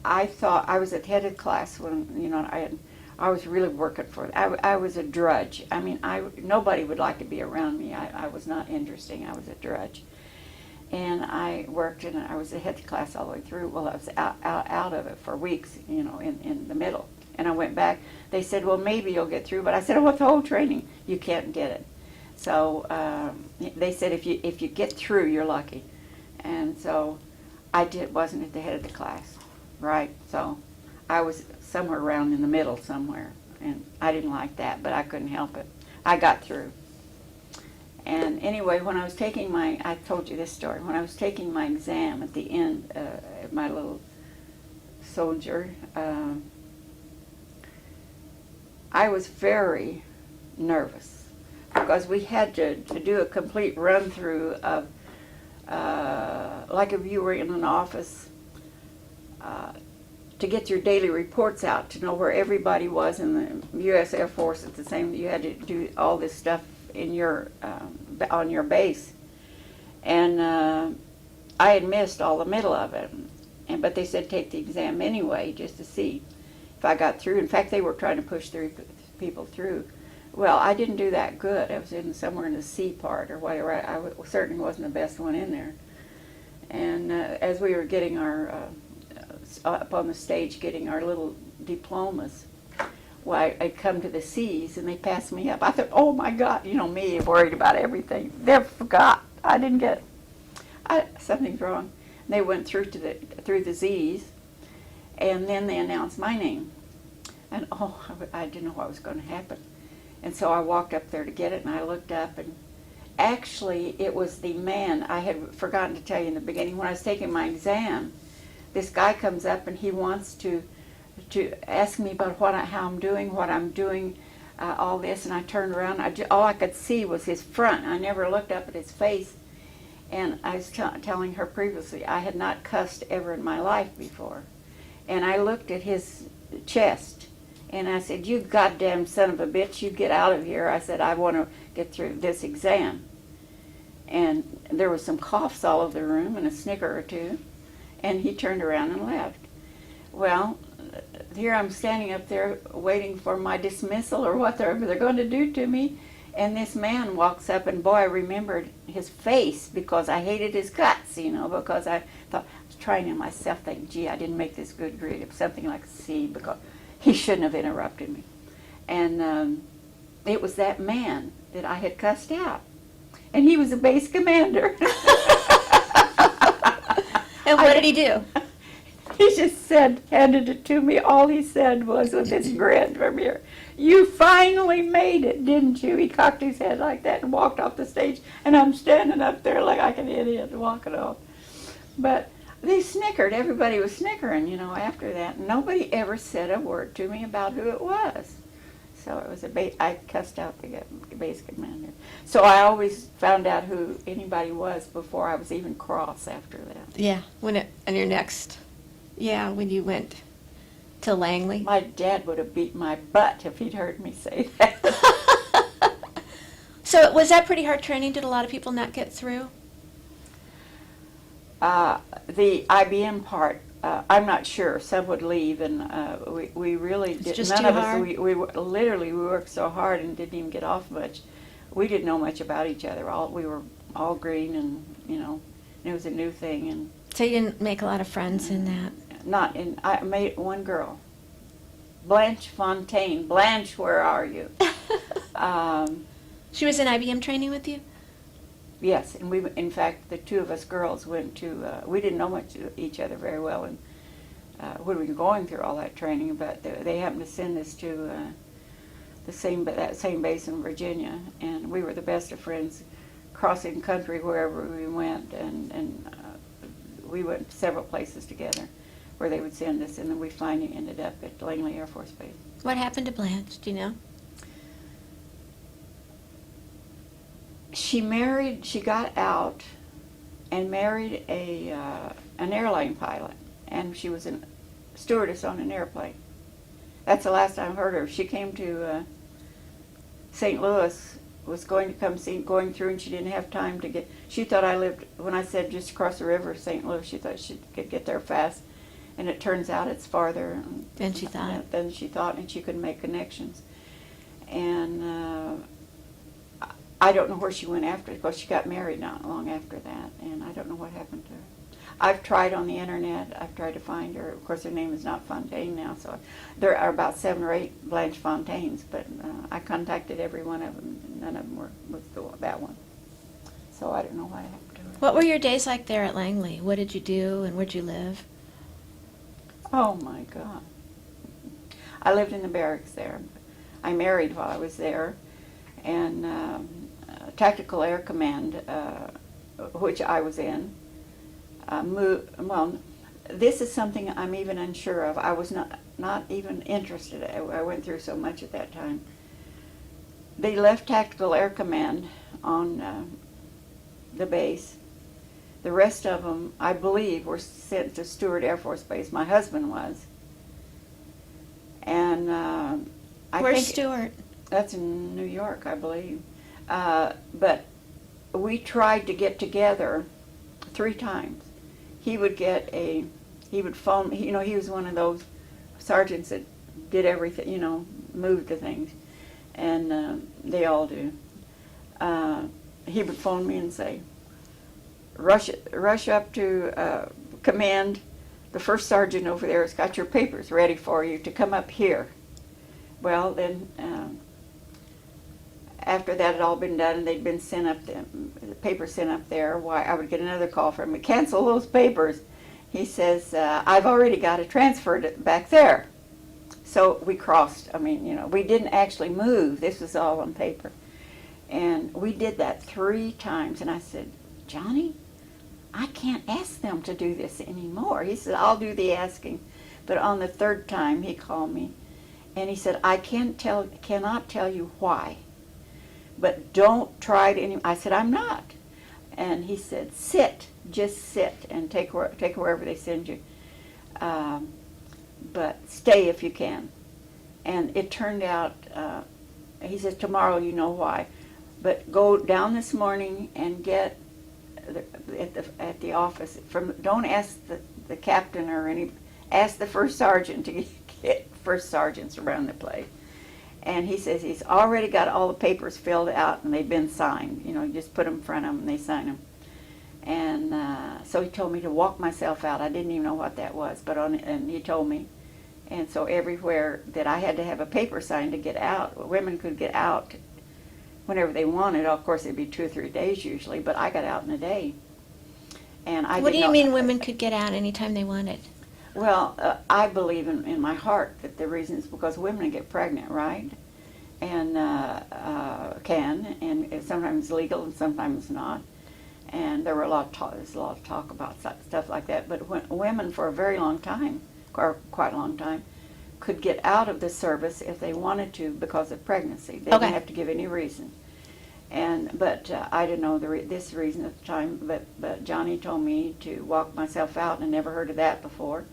I thought I was at head of class when I was really working for it. I was a drudge. I mean, nobody would like to be around me. I was not interesting. I was a drudge. And I worked, and I was ahead of class all the way through. Well, I was out of it for weeks, in the middle. And I went back. They said, well, maybe you'll get through. But I said, oh, with the whole training, you can't get it. So they said, if you get through, you're lucky. And so wasn't at the head of the class, right? So I was somewhere around in the middle somewhere. And I didn't like that, but I couldn't help it. I got through. And anyway, when I was taking I told you this story, when I was taking my exam at the end of my little soldier, I was very nervous. because we had to do a complete run-through of, like if you were in an office, to get your daily reports out, to know where everybody was in the U.S. Air Force at the same. You had to do all this stuff in your on your base, and I had missed all the middle of it, but they said take the exam anyway just to see if I got through. In fact, they were trying to push people through. Well, I didn't do that good. I was in somewhere in the C part or whatever. I certainly wasn't the best one in there. And as we were getting our up on the stage, getting our little diplomas, well, I'd come to the C's and they passed me up. I thought, oh my God, you know me, worried about everything. They forgot. I didn't get. Something's wrong. And they went through the Z's, and then they announced my name. And I didn't know what was going to happen. And so I walked up there to get it, and I looked up, and actually it was the man. I had forgotten to tell you in the beginning, when I was taking my exam, this guy comes up and he wants to ask me about how I'm doing, what I'm doing, all this, and I turned around. All I could see was his front. I never looked up at his face. And I was telling her previously, I had not cussed ever in my life before. And I looked at his chest, and I said, you goddamn son of a bitch, you get out of here. I said, I want to get through this exam. And there was some coughs all over the room and a snicker or two, and he turned around and left. Well, here I'm standing up there waiting for my dismissal or whatever they're going to do to me. And this man walks up, and boy, I remembered his face because I hated his guts, because I thought, I was trying to myself, thinking, gee, I didn't make this good grade, something like a C, because he shouldn't have interrupted me. And it was that man that I had cussed out. And he was a base commander. And what did he do? He just handed it to me. All he said was, with his grin from here, you finally made it, didn't you? He cocked his head like that and walked off the stage, and I'm standing up there like an idiot walking off. But they snickered. Everybody was snickering, after that. Nobody ever said a word to me about who it was. So it was I cussed out the base commander. So I always found out who anybody was before I was even cross after that. Yeah, when you went to Langley. My dad would have beat my butt if he'd heard me say that. So was that pretty hard training? Did a lot of people not get through? The IBM part, I'm not sure. Some would leave, and we really did. Just none too of hard? us. We worked so hard and didn't even get off much. We didn't know much about each other. We were all green, and it was a new thing. And So you didn't make a lot of friends in that? I made one girl, Blanche Fontaine. Blanche, where are you? She was in IBM training with you? Yes, and in fact, the two of us girls went to, we didn't know much of each other very well, and when we were going through all that training, but they happened to send us to that same base in Virginia, and we were the best of friends, crossing country wherever we went, and we went several places together where they would send us, and then we finally ended up at Langley Air Force Base. What happened to Blanche? Do you know? She got out and married an airline pilot, and she was a stewardess on an airplane. That's the last time I heard her. She came to St. Louis, was going to through, and she didn't have time to get, she thought I lived, when I said just across the river, St. Louis, she thought she could get there fast, and it turns out it's farther Than she thought. And she couldn't make connections. And I don't know where she went after, because she got married not long after that, and I don't know what happened to her. I've tried on the internet, I've tried to find her. Of course, her name is not Fontaine now, so there are about 7 or 8 Blanche Fontaines, but I contacted every one of them, and none of them was that one. So I don't know what happened to her. What were your days like there at Langley? What did you do, and where'd you live? Oh my God. I lived in the barracks there. I married while I was there, and Tactical Air Command, which I was in, well, this is something I'm even unsure of. I was not even interested. I went through so much at that time. they left Tactical Air Command on the base. The rest of them, I believe, were sent to Stewart Air Force Base. My husband was. And Where's Stewart? That's in New York, I believe. But we tried to get together 3 times. He would phone me. You know, he was one of those sergeants that did everything, you know, moved the things. And they all do. He would phone me and say, rush up to command. The first sergeant over there has got your papers ready for you to come up here. Well, then after that had all been done and they'd been sent up, the papers sent up there, why I would get another call from him, cancel those papers. He says, I've already got it transferred back there. So we crossed. I mean, you know, we didn't actually move. This was all on paper. And we did that 3 times. And I said, Johnny, I can't ask them to do this anymore. He said, I'll do the asking. But on the 3rd time, he called me. And he said, I cannot tell you why. But don't try it any. I said, I'm not. And he said, sit. Just sit and take wherever they send you. But stay if you can. And it turned out, he says, tomorrow you know why. But go down this morning and get at the office. Don't ask the captain or ask the first sergeant to get first sergeants around the place. And he says he's already got all the papers filled out and they've been signed. You know, you just put them in front of them and they sign them. And so he told me to walk myself out. I didn't even know what that was, and he told me. And so everywhere that I had to have a paper signed to get out, women could get out whenever they wanted. Of course, it'd be 2 or 3 days usually, but I got out in a day. And What do you mean women could get out anytime they wanted? Well, I believe in my heart that the reason is because women get pregnant, right? And and sometimes legal and sometimes not. And there were there's a lot of talk about stuff like that. But women for a very long time, or quite a long time, could get out of the service if they wanted to because of pregnancy. They didn't have to give any reason. But I didn't know this reason at the time. But Johnny told me to walk myself out, and I never heard of that before.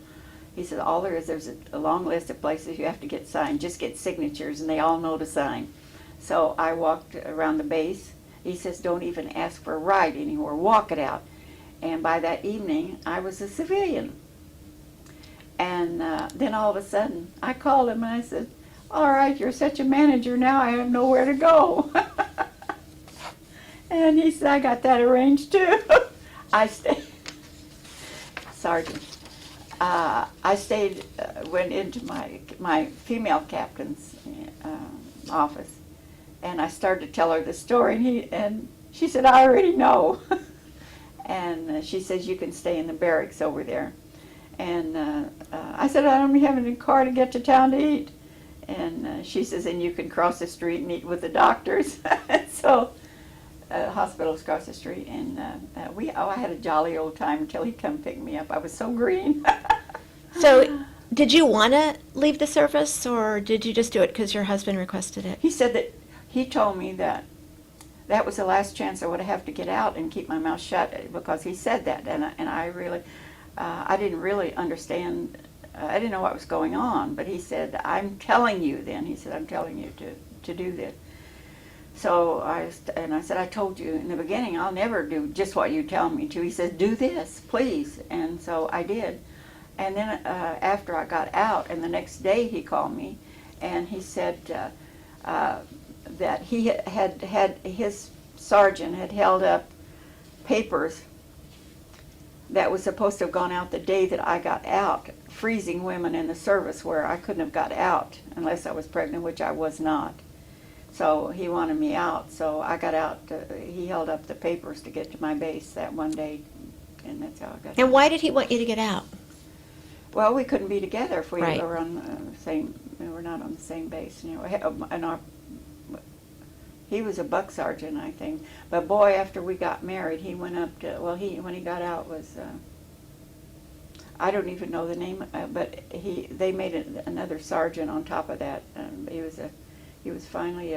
He said, all there's a long list of places you have to get signed. Just get signatures, and they all know to sign. So I walked around the base. He says, don't even ask for a ride anymore. Walk it out. And by that evening, I was a civilian. And then all of a sudden, I called him and I said, all right, you're such a manager now, I have nowhere to go. And he said, I got that arranged too. I stayed, Sergeant. I stayed, went into my female captain's office, and I started to tell her the story, and she said, I already know. And she says, you can stay in the barracks over there. And I said, I don't have any car to get to town to eat. And she says, and you can cross the street and eat with the doctors. So hospitals across the street, and I had a jolly old time until he come pick me up. I was so green. So, did you want to leave the service, or did you just do it because your husband requested it? He said that he told me that was the last chance I would have to get out and keep my mouth shut, because he said that, and I really, I didn't really understand. I didn't know what was going on, but he said, I'm telling you then. He said, I'm telling you to do this. So I said, I told you in the beginning, I'll never do just what you tell me to. He said, do this, please. And so I did. And then after I got out, and the next day he called me, and he said that he had his sergeant had held up papers that was supposed to have gone out the day that I got out, freezing women in the service where I couldn't have got out unless I was pregnant, which I was not. So he wanted me out, so I got out. He held up the papers to get to my base that one day, and that's how I got out. And why did he want you to get out? Well, we couldn't be together if we Right. were on the same. We were not on the same base, you know. And he was a buck sergeant, I think. But boy, after we got married, he went up to. Well, when he got out was. I don't even know the name, but they made another sergeant on top of that. He was finally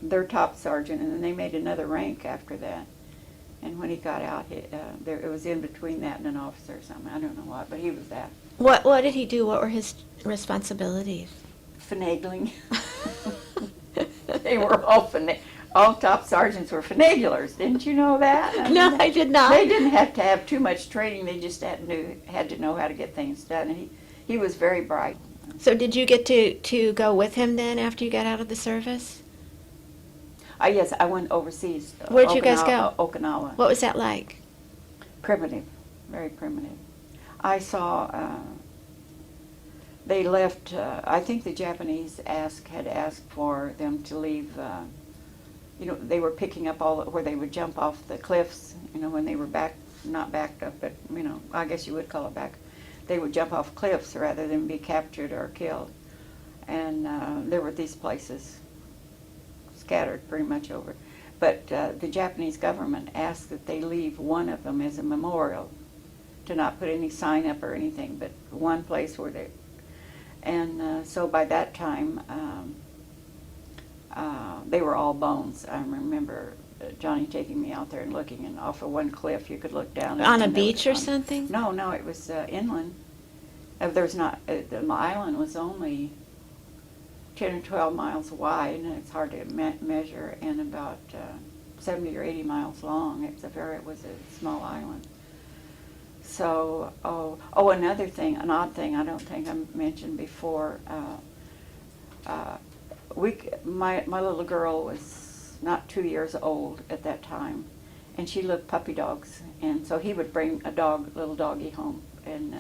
their top sergeant, and then they made another rank after that. And when he got out, it was in between that and an officer or something. I don't know what, but he was that. What did he do? What were his responsibilities? Finagling. They were all top sergeants were finaglers. Didn't you know that? No, I did not. They didn't have to have too much training. They just had to know how to get things done. And he was very bright. So did you get to go with him then after you got out of the service? Yes, I went overseas. Where'd you guys go? Okinawa. What was that like? Primitive, very primitive. I saw they left. I think the Japanese had asked for them to leave. They were picking up where they would jump off the cliffs. When they were not backed up, but I guess you would call it back. They would jump off cliffs rather than be captured or killed. And there were these places scattered pretty much over. But the Japanese government asked that they leave one of them as a memorial, to not put any sign up or anything, but one place where they... And so by that time, they were all bones. I remember Johnny taking me out there and looking, and off of one cliff you could look down. On a beach or something? No, it was inland. There's not, the island was only 10 or 12 miles wide, and it's hard to measure, and about 70 or 80 miles long. It was a small island. So, another thing, an odd thing I don't think I mentioned before, my little girl was not 2 years old at that time, and she loved puppy dogs, and so he would bring a little doggy home, and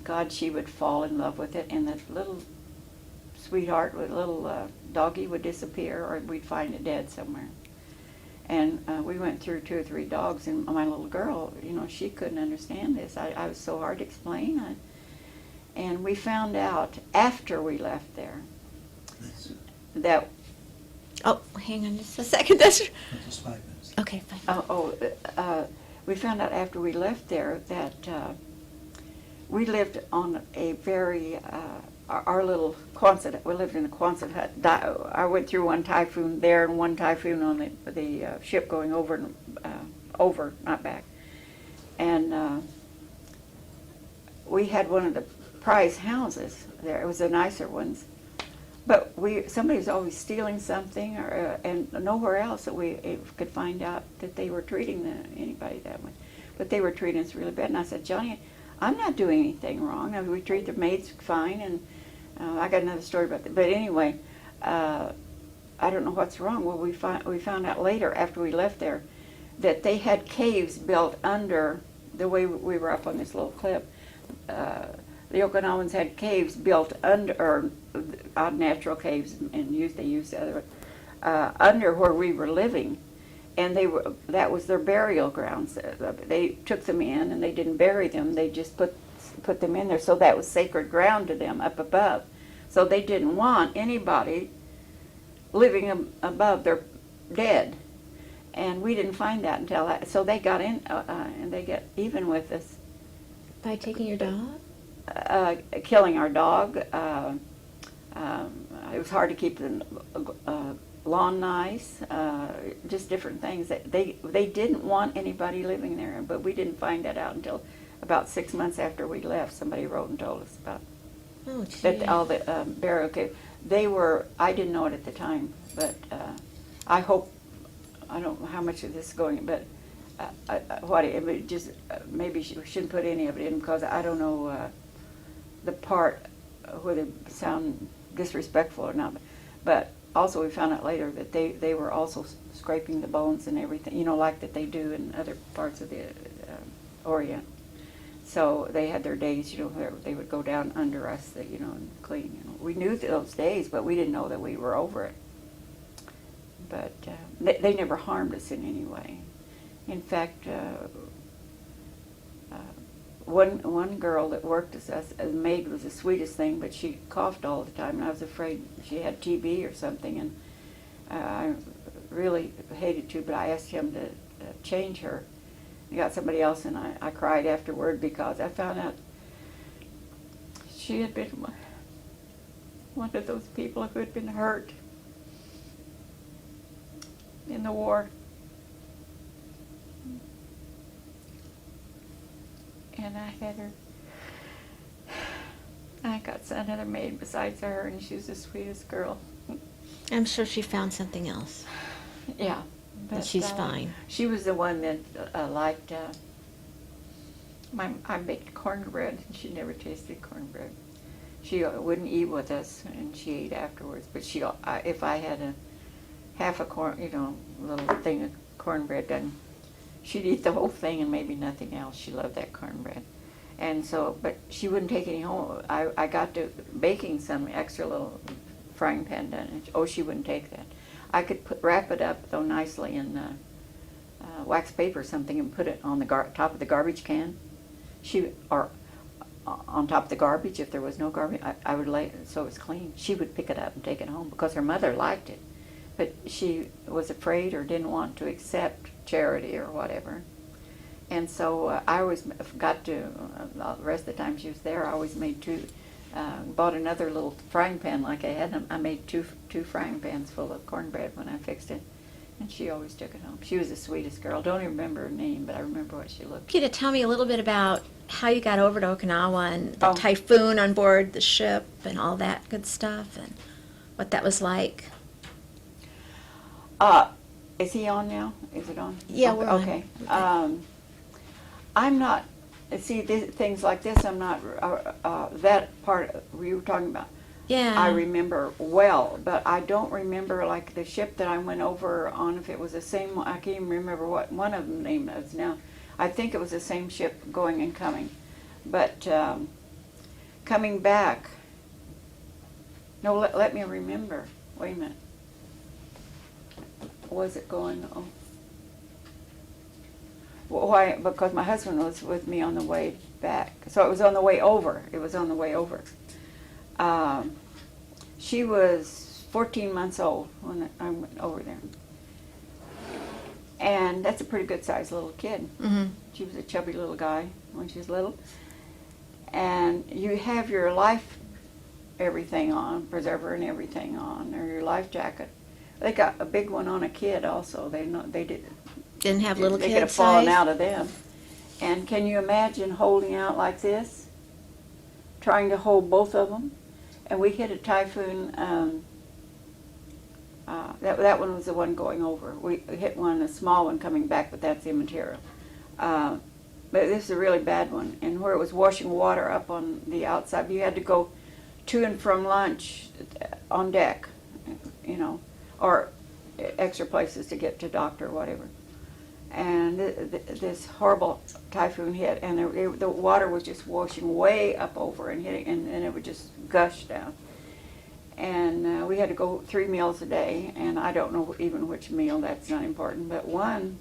God, she would fall in love with it, and the little sweetheart, little doggy would disappear, or we'd find it dead somewhere. And we went through 2 or 3 dogs, and my little girl, she couldn't understand this. I was so hard to explain. And we found out after we left there that... Oh, hang on just a second. That's Just 5 minutes. okay. Fine. We found out after we left there that we lived on a very... our little Quonset, we lived in a Quonset hut. I went through one typhoon there and one typhoon on the ship going over, not back. And we had one of the prize houses there. It was the nicer ones. But somebody was always stealing something, and nowhere else that we could find out that they were treating anybody that way. But they were treating us really bad. And I said, Johnny, I'm not doing anything wrong. I mean, we treat the maids fine, and I got another story about that. But anyway, I don't know what's wrong. Well, we found out later, after we left there, that they had caves built under the way we were up on this little cliff. The Okinawans had caves built under, or odd natural caves, and they used the other under where we were living, and that was their burial grounds. They took them in, and they didn't bury them. They just put them in there, so that was sacred ground to them up above. So they didn't want anybody living above their dead, and we didn't find that until that. So they got in, and they got even with us. By taking your dog? Killing our dog. It was hard to keep the lawn nice. Just different things. They didn't want anybody living there, but we didn't find that out until about 6 months after we left. Somebody wrote and told us about that all the burial cave. They were. I didn't know it at the time, but I hope. I don't know how much of this is going, but maybe we shouldn't put any of it in, because I don't know the part whether it sound disrespectful or not. But also we found out later that they were also scraping the bones and everything, like that they do in other parts of the Orient. So they had their days, where they would go down under us, and clean. We knew those days, but we didn't know that we were over it. But they never harmed us in any way. In fact, one girl that worked as a maid was the sweetest thing, but she coughed all the time, and I was afraid she had TB or something, and I really hated to, but I asked him to change her. I got somebody else, and I cried afterward because I found out she had been one of those people who had been hurt. in the war. And I had her. I got another maid besides her, and she was the sweetest girl. I'm sure she found something else. Yeah. But she's fine. She was the one that liked, I baked cornbread, and she never tasted cornbread. She wouldn't eat with us, and she ate afterwards. But if I had half a little thing of cornbread done, she'd eat the whole thing and maybe nothing else. She loved that cornbread. And so, but she wouldn't take any home. I got to baking some extra little frying pan done. And, she wouldn't take that. I could wrap it up, though, nicely in wax paper or something and put it on the top of the garbage can. Or on top of the garbage, if there was no garbage, I would lay it so it was clean. She would pick it up and take it home because her mother liked it. But she was afraid or didn't want to accept charity or whatever. And so I always got to, the rest of the time she was there, I always made bought another little frying pan like I had. I made two frying pans full of cornbread when I fixed it. And she always took it home. She was the sweetest girl. Don't even remember her name, but I remember what she looked like. Could you tell me a little bit about how you got over to Okinawa and the typhoon on board the ship and all that good stuff and what that was like? Is he on now? Is it on? Yeah, we're on. Okay. I'm not, see, things like this, I'm not, that part you were talking about. Yeah. I remember well, but I don't remember like the ship that I went over on, if it was the same one. I can't even remember what one of them name is now. I think it was the same ship going and coming. But coming back, no, let me remember. Wait a minute. Was it going, why? Because my husband was with me on the way back. So it was on the way over. It was on the way over. She was 14 months old when I went over there. And that's a pretty good sized little kid. Mm-hmm. She was a chubby little guy when she was little. And you have your life everything on, preserver and everything on, or your life jacket. They got a big one on a kid also. Didn't have little they kids could have fallen size? out of them. And can you imagine holding out like this, trying to hold both of them? And we hit a typhoon. That one was the one going over. We hit one, a small one coming back, but that's immaterial. But this is a really bad one. And where it was washing water up on the outside, you had to go to and from lunch on deck, or extra places to get to doctor or whatever. And this horrible typhoon hit, and the water was just washing way up over and hitting, and it would just gush down. And we had to go 3 meals a day, and I don't know even which meal, that's not important, but one,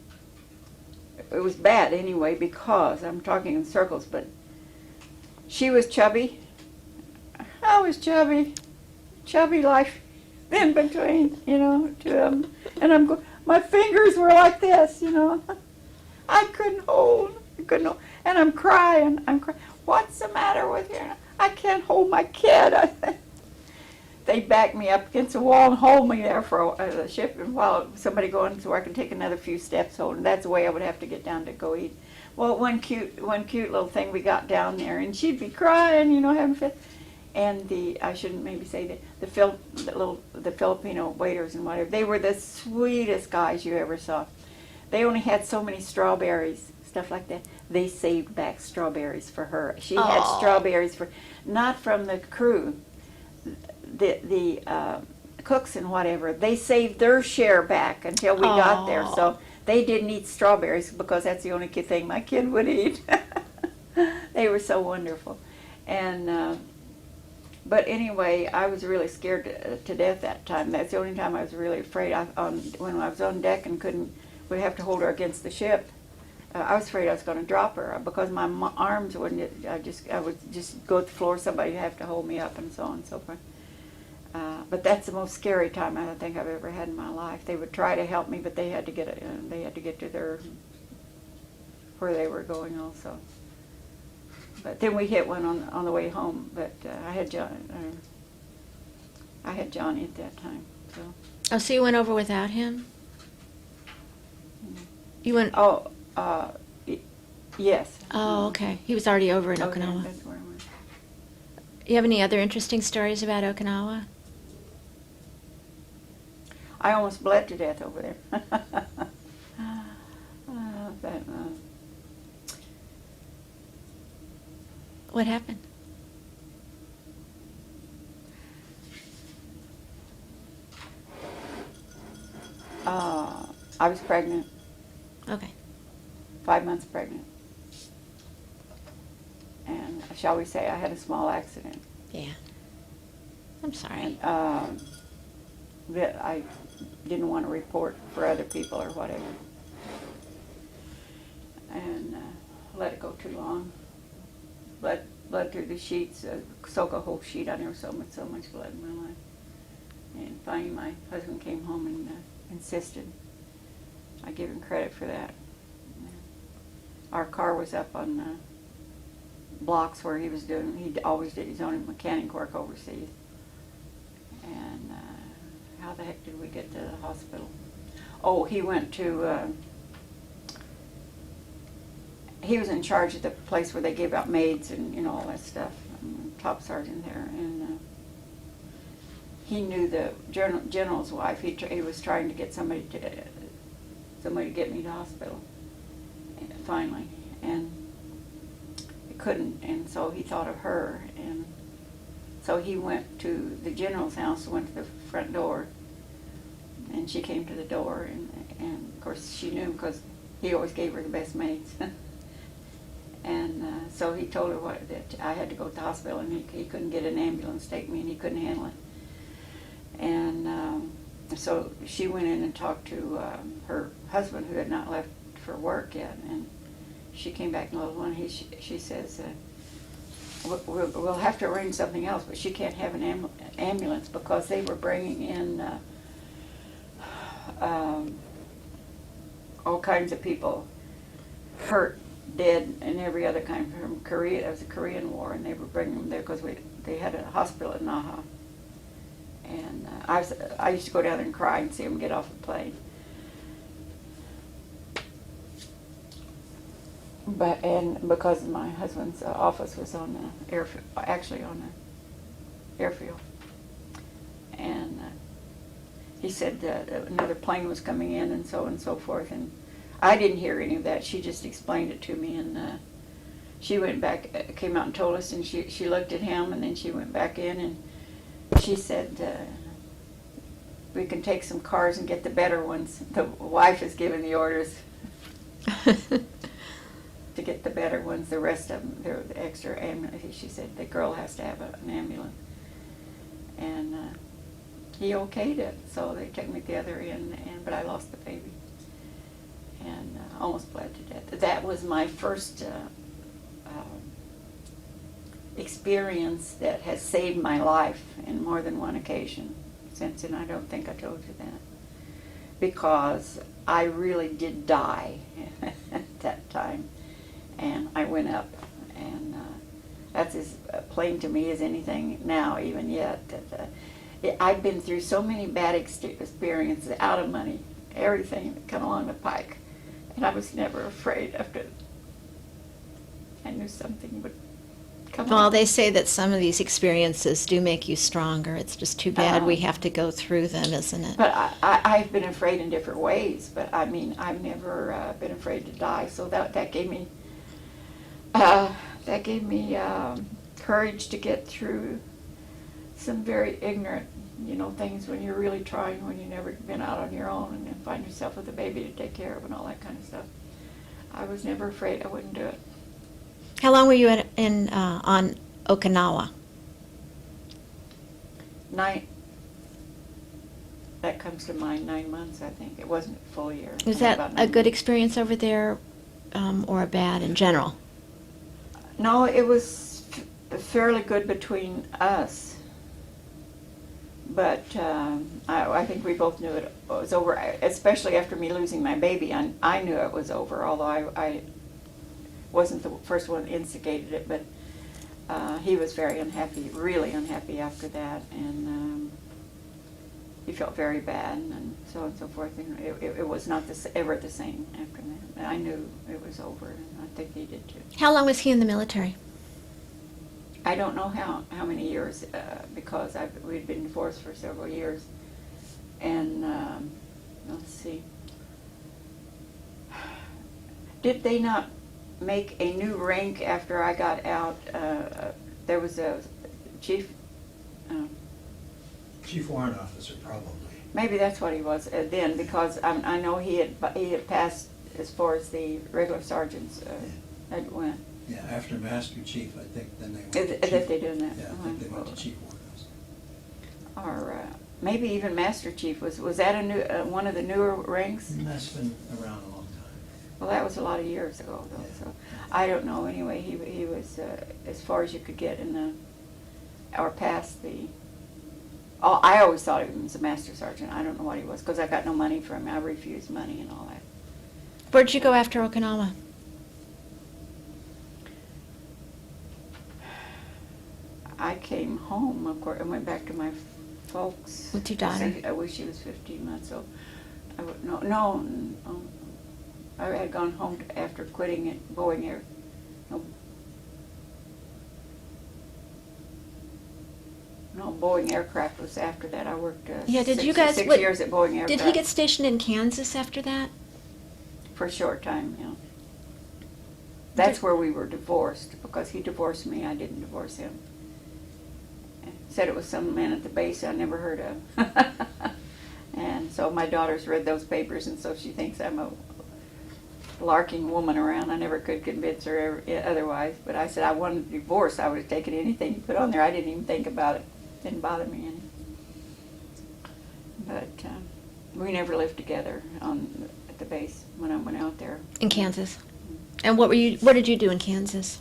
it was bad anyway, because, I'm talking in circles, but she was chubby, I was chubby life in between, to them, and my fingers were like this, I couldn't hold, and I'm crying, what's the matter with you? I can't hold my kid. They backed me up against the wall and hold me there for the ship, and while somebody going so I can take another few steps holding. That's the way I would have to get down to go eat. Well, one cute little thing, we got down there, and she'd be crying, having fit. And I shouldn't maybe say that the Filipino waiters and whatever, they were the sweetest guys you ever saw. They only had so many strawberries, stuff like that. They saved back strawberries for her. She had strawberries not from the crew, the cooks and whatever. They saved their share back until we got there. So they didn't eat strawberries because that's the only thing my kid would eat. They were so wonderful. And but anyway, I was really scared to death that time. That's the only time I was really afraid. When I was on deck and would have to hold her against the ship, I was afraid I was going to drop her because my arms wouldn't. I would just go to the floor. Somebody would have to hold me up and so on and so forth. But that's the most scary time I think I've ever had in my life. They would try to help me, but they had to get to where they were going also. But then we hit one on the way home. But I had Johnny at that time. So. Oh, so you went over without him? You went. Oh, yes. Oh, okay. He was already over in Okay, Okinawa. that's where I went. You have any other interesting stories about Okinawa? I almost bled to death over there. But, What happened? I was pregnant, Okay. 5 months pregnant. And shall we say I had a small accident. Yeah. I'm sorry. And that I didn't want to report for other people or whatever. And let it go too long. Blood through the sheets, soak a whole sheet. I never saw so much blood in my life. And finally my husband came home and insisted. I give him credit for that. Our car was up on blocks where he always did his own mechanic work overseas. And how the heck did we get to the hospital? Oh, he went to, he was in charge of the place where they gave out maids and, you know, all that stuff. Top sergeant there. And he knew the general's wife. He was trying to get somebody to get me to the hospital, finally. And he couldn't, and so he thought of her. And so he went to the general's house, went to the front door, and she came to the door, and of course she knew because he always gave her the best maids. And so he told her that I had to go to the hospital, and he couldn't get an ambulance to take me, and he couldn't handle it. And so she went in and talked to her husband, who had not left for work yet, and she came back in a little while, and she says, we'll have to arrange something else, but she can't have an ambulance because they were bringing in all kinds of people hurt, dead, and every other kind from Korea. It was the Korean War, and they were bringing them there because they had a hospital in Naha. And I used to go down there and cry and see them get off the plane. And because my husband's office was on the airfield, actually on the airfield, and he said that another plane was coming in and so forth, and I didn't hear any of that. She just explained it to me, and she went back, came out and told us, and she looked at him, and then she went back in, and she said, we can take some cars and get the better ones. The wife is giving the orders to get the better ones. The rest of them, they're the extra ambulance. She said the girl has to have an ambulance. And he okayed it, so they took me to the other end, but I lost the baby. And almost bled to death. That was my first experience that has saved my life in more than one occasion since, and I don't think I told you that, because I really did die at that time, and I went up, and that's as plain to me as anything now, even yet. That I've been through so many bad experiences, out of money, everything that come along the pike, and I was never afraid after. I knew something would come Well, along. they say that some of these experiences do make you stronger. It's just too bad we have to go through them, isn't it? But I've been afraid in different ways, but I mean, I've never been afraid to die, so that gave me courage to get through some very ignorant, things when you're really trying, when you've never been out on your own, and then find yourself with a baby to take care of and all that kind of stuff. I was never afraid. I wouldn't do it. How long were you on Okinawa? That comes to mind, 9 months, I think. It wasn't a full year. Was About that 9 a good months. experience over there, or a bad in general? No, it was fairly good between us. But I think we both knew it was over, especially after me losing my baby. I knew it was over, although I wasn't the first one that instigated it, but he was very unhappy, really unhappy after that. And he felt very bad, and so on and so forth. And it was not ever the same after that. I knew it was over, and I think he did too. How long was he in the military? I don't know how many years, because we'd been divorced for several years. And let's see. Did they not make a new rank after I got out? There was a chief. Chief warrant officer, probably. Maybe that's what he was then, because I know he had passed as far as the regular sergeants had went. Yeah, after Master Chief, I think then they went Is to Chief. they doing that? Yeah, I think they went to Chief warrant officer. Or maybe even Master Chief. Was that a new one of the newer ranks? That's been around a long time. Well, that was a lot of years ago, though. Yeah. So I don't know. Anyway, he was as far as you could get in the, or past the. Oh, I always thought he was a master sergeant. I don't know what he was because I got no money from him. I refused money and all that. Where'd you go after Okinawa? I came home, of course, and went back to my folks. With your daughter? I wish she was 15 months old. No. I had gone home after quitting at Boeing Air. No, Boeing Aircraft was after that. I worked Yeah, did six, you guys- 6 what- years at Boeing Aircraft. Did he get stationed in Kansas after that? For a short time, yeah. That's where we were divorced, because he divorced me, I didn't divorce him. Said it was some man at the base I never heard of. And so my daughter's read those papers, and so she thinks I'm a larking woman around. I never could convince her otherwise. But I said I wanted a divorce. I would have taken anything you put on there. I didn't even think about it. Didn't bother me any. But we never lived together at the base when I went out there. In Kansas. And what did you do in Kansas?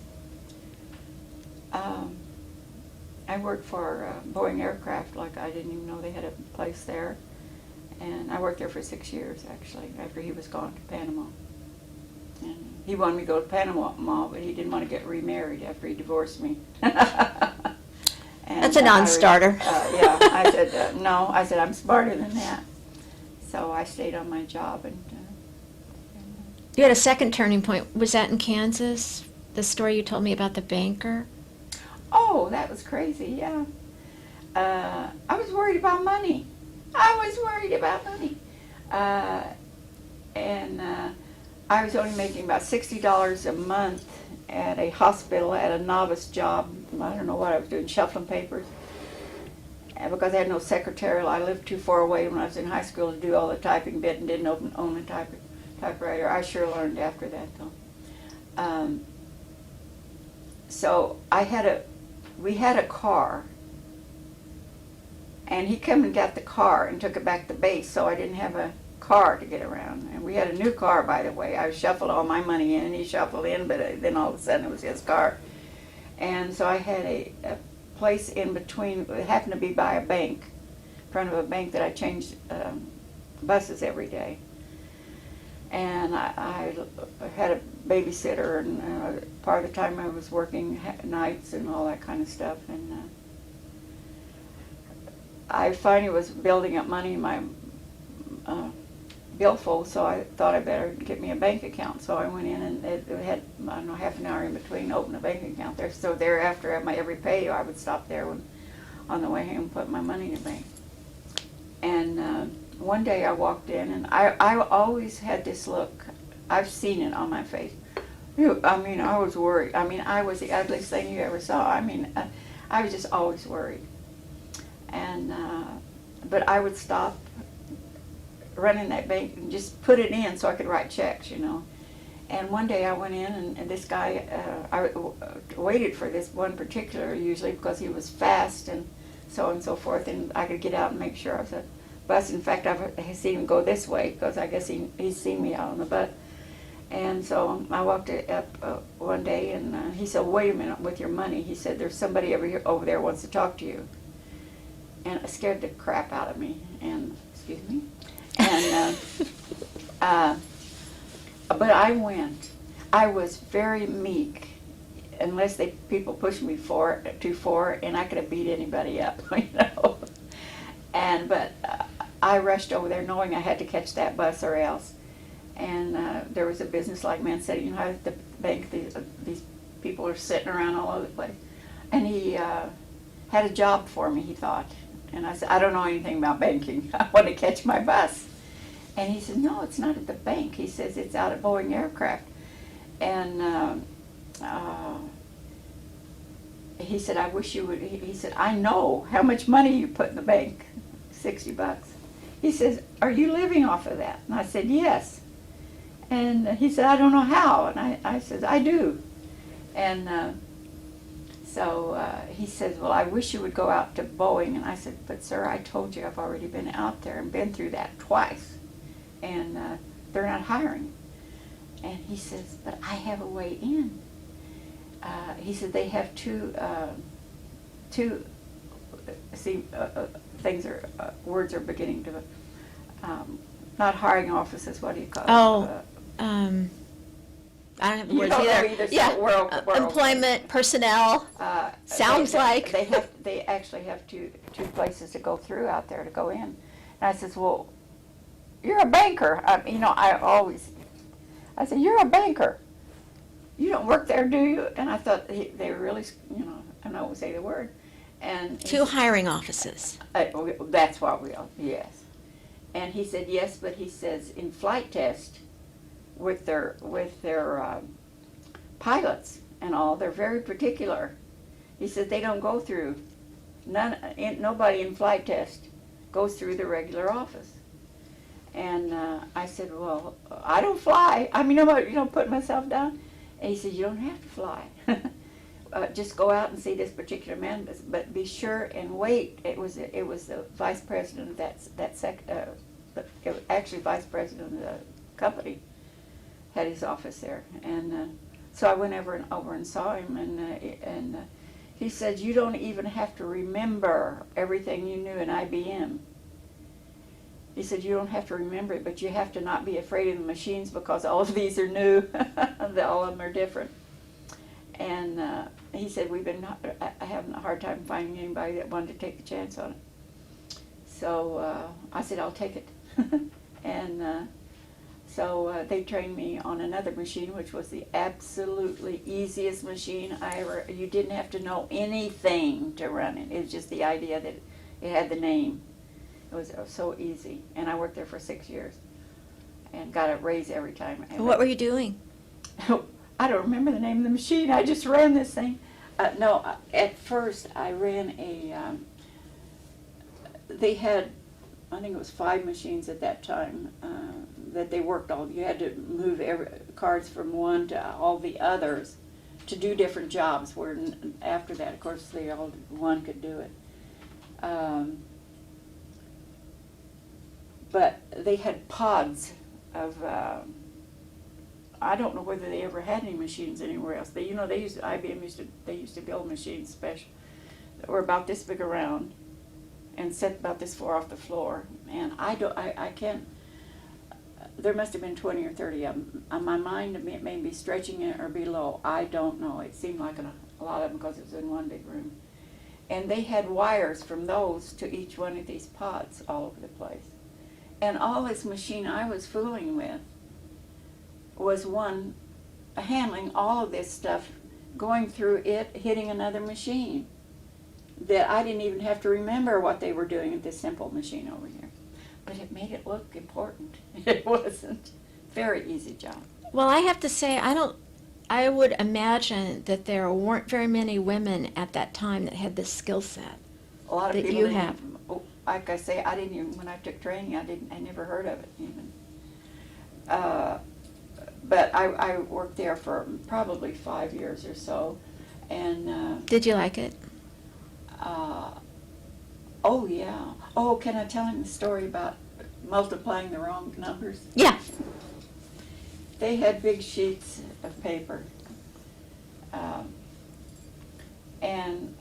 I worked for Boeing Aircraft, like I didn't even know they had a place there. And I worked there for 6 years, actually, after he was gone to Panama. And he wanted me to go to Panama, but he didn't want to get remarried after he divorced me. And, That's a non-starter. Yeah, I said, no, I said, I'm smarter than that. So I stayed on my job. And You had a second turning point. Was that in Kansas? The story you told me about the banker? oh, that was crazy, yeah. I was worried about money. And I was only making about $60 a month at a hospital at a novice job. I don't know what I was doing, shuffling papers. And because I had no secretarial, I lived too far away when I was in high school to do all the typing bit and didn't own a typewriter. I sure learned after that, though. So we had a car. And he came and got the car and took it back to base, so I didn't have a car to get around. And we had a new car, by the way. I shuffled all my money in, and he shuffled in, but then all of a sudden it was his car. And so I had a place in between. It happened to be by a bank, in front of a bank that I changed buses every day. And I had a babysitter, and part of the time I was working nights and all that kind of stuff. And I finally was building up money in my billfold, so I thought I better get me a bank account. So I went in, and it had, I don't know, half an hour in between to open a bank account there. So thereafter, at my every pay, I would stop there on the way home and put my money in the bank. And one day I walked in, and I always had this look. I've seen it on my face. I was worried. I was the ugliest thing you ever saw. I was just always worried. And but I would stop running that bank and just put it in so I could write checks, And one day I went in, and this guy, I waited for this one particular usually because he was fast and so on and so forth, and I could get out and make sure I was at the bus. In fact, I've seen him go this way because I guess he's seen me out on the bus. And so I walked up one day, and he said, "Wait a minute with your money." He said, "There's somebody over there wants to talk to you." And it scared the crap out of me. And excuse me. And but I went. I was very meek, unless people pushed me too far, and I could have beat anybody up, And but I rushed over there knowing I had to catch that bus or else. And there was a business-like man sitting, you know, at the bank, these people are sitting around all over the place. And he had a job for me, he thought. And I said, I don't know anything about banking. I want to catch my bus. And he said, no, it's not at the bank. He says, it's out at Boeing Aircraft. And he said, I wish you would, he said, I know how much money you put in the bank, $60. He says, are you living off of that? And I said, yes. And he said, I don't know how. And I said, I do. And so he says, well, I wish you would go out to Boeing. And I said, but sir, I told you I've already been out there and been through that twice. And they're not hiring. And he says, but I have a way in. He said they have two things are, words are beginning to, not hiring offices, what do you call it? Oh, I don't have the You words don't know either. either, so Yeah, world. employment, personnel. Sounds like. They actually have two places to go through out there to go in. And I says, well, you're a banker. You know, I said, you're a banker. You don't work there, do you? And I thought they were really, you know, I don't say the word. And Two hiring offices. that's what yes. And he said, yes, but he says in flight test with their pilots and all, they're very particular. He said they don't go through, nobody in flight test goes through the regular office. And I said, well, I don't fly. I mean, you know, put myself down. And he said, you don't have to fly. Just go out and see this particular man, but be sure and wait. It was the vice president of actually vice president of the company had his office there, and so I went over and saw him, and he said, you don't even have to remember everything you knew in IBM. He said, you don't have to remember it, but you have to not be afraid of the machines because all of these are new. All of them are different. And he said, we've been having a hard time finding anybody that wanted to take a chance on it. So I said, I'll take it. And so they trained me on another machine, which was the absolutely easiest machine you didn't have to know anything to run it. It was just the idea that it had the name. It was so easy. And I worked there for 6 years and got a raise every time. What were you doing? I don't remember the name of the machine. I just ran this thing. No, at first I ran they had, I think it was 5 machines at that time that they worked on. You had to move cards from one to all the others to do different jobs, where after that, of course, one could do it. But they had pods of, I don't know whether they ever had any machines anywhere else. IBM used to build machines special that were about this big around and set about this far off the floor. And I can't, there must have been 20 or 30 of them. My mind may be stretching it or below. I don't know. It seemed like a lot of them because it was in one big room. And they had wires from those to each one of these pods all over the place. And all this machine I was fooling with was one handling all of this stuff, going through it, hitting another machine, that I didn't even have to remember what they were doing at this simple machine over here. But it made it look important. It wasn't. Very easy job. Well, I have to say, I would imagine that there weren't very many women at that time that had this skill set A lot of that people you didn't- have. Like I say, I didn't even, when I took training, I never heard of it even. But I worked there for probably 5 years or so, and Did you like it? oh yeah. Oh, can I tell him the story about multiplying the wrong numbers? Yeah. They had big sheets of paper, and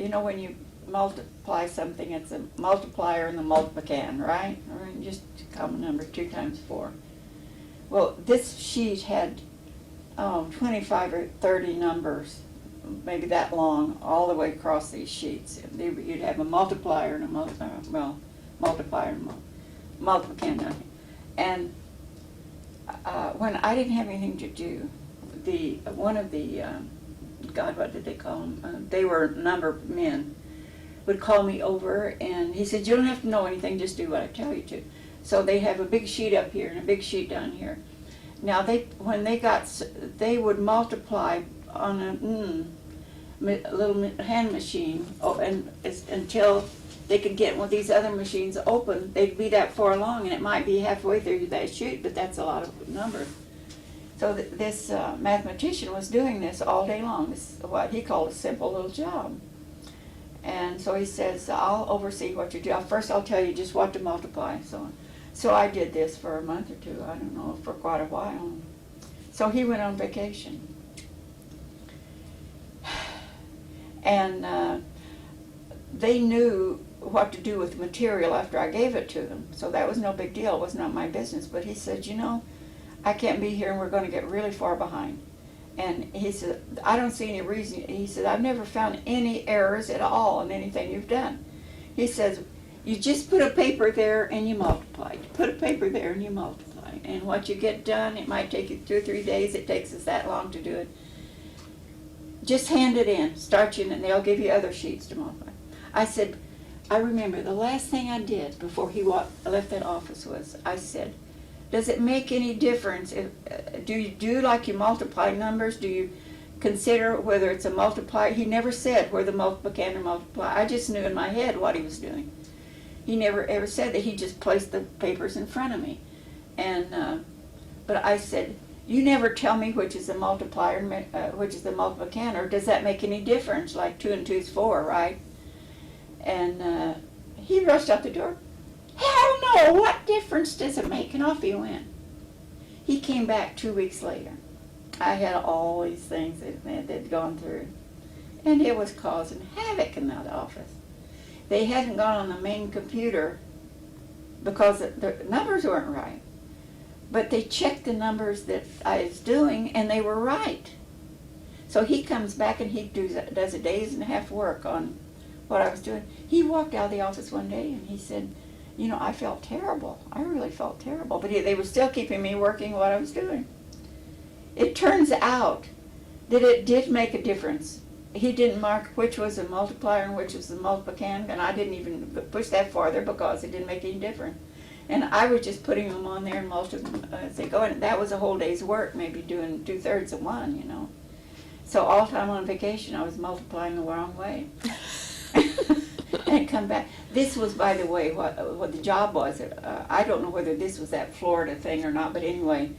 you know, when you multiply something, it's a multiplier and the multiplicand, right? Or just a common number, 2 times 4. Well, this sheet had 25 or 30 numbers, maybe that long, all the way across these sheets. You'd have a multiplier and multiplier and multiplication down here. And when I didn't have anything to do, one of the God, what did they call them? They were number men. Would call me over, and he said, "You don't have to know anything. Just do what I tell you to." So they have a big sheet up here and a big sheet down here. Now they would multiply on a little hand machine, and until they could get one of these other machines open. They'd be that far along, and it might be halfway through that sheet, but that's a lot of numbers. So this mathematician was doing this all day long. This is what he called a simple little job. And so he says, "I'll oversee what you do. First I'll tell you just what to multiply." So I did this for a month or two, I don't know, for quite a while. So he went on vacation. And they knew what to do with the material after I gave it to them. So that was no big deal. It was not my business. But he said, "You know, I can't be here and we're going to get really far behind." And he said, "I don't see any reason." He said, "I've never found any errors at all in anything you've done." He says, "You just put a paper there and you multiply. You put a paper there and you multiply. And what you get done, it might take you 2 or 3 days. It takes us that long to do it. Just hand it in, start you, and they'll give you other sheets to multiply." I said, I remember the last thing I did before he left that office was, I said, "Does it make any difference? Do you do like you multiply numbers? Do you consider whether it's a multiplier?" He never said where the multiplicator multiply. I just knew in my head what he was doing. He never ever said that. He just placed the papers in front of me. And but I said, "You never tell me which is the multiplier, which is the multiplicator. Does that make any difference? Like 2 and 2 is 4, right?" And he rushed out the door. "Hell no, what difference does it make?" And off he went. He came back 2 weeks later. I had all these things that they'd gone through. And it was causing havoc in that office. They hadn't gone on the main computer because the numbers weren't right. But they checked the numbers that I was doing, and they were right. So he comes back and he does a day's and a half work on what I was doing. He walked out of the office one day and he said, "You know, I felt terrible. I really felt terrible." But they were still keeping me working what I was doing. It turns out that it did make a difference. He didn't mark which was a multiplier and which was the multiplicand, and I didn't even push that farther because it didn't make any difference. And I was just putting them on there and and that was a whole day's work, maybe doing 2/3 of one, you know. So all the time on vacation, I was multiplying the wrong way. And come back. This was, by the way, what the job was. I don't know whether this was that Florida thing or not, but anyway,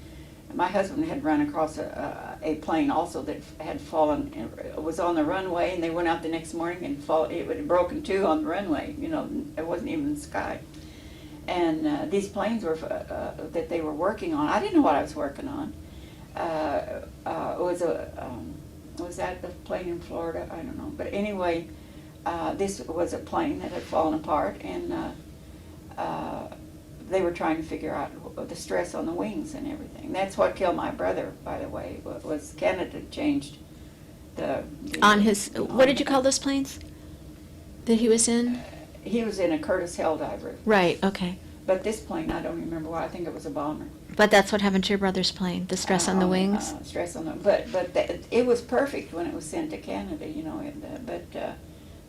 my husband had run across a plane also that had fallen. It was on the runway, and they went out the next morning and it had broken too on the runway. You know, it wasn't even in the sky. And these planes were that they were working on. I didn't know what I was working on. Was that the plane in Florida? I don't know. But anyway, this was a plane that had fallen apart, and they were trying to figure out the stress on the wings and everything. That's what killed my brother, by the way. Was Canada changed the On his, what did you call those planes that he was in? He was in a Curtiss Helldiver. Right, okay. But this plane, I don't remember why. I think it was a bomber. But that's what happened to your brother's plane, the stress on the wings? Stress on the, but it was perfect when it was sent to Canada, you know. But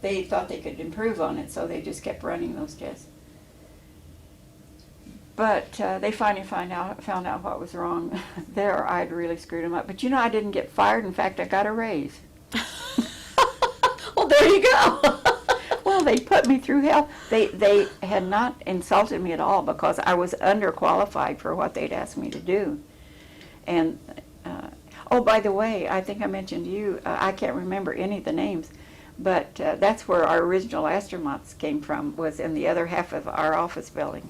they thought they could improve on it, so they just kept running those tests. But they finally found out what was wrong there. I'd really screwed them up. But you know, I didn't get fired. In fact, I got a raise. Well, there you go. Well, they put me through hell. They had not insulted me at all because I was underqualified for what they'd asked me to do. And, oh, by the way, I think I mentioned to you, I can't remember any of the names, but that's where our original astronauts came from, was in the other half of our office building.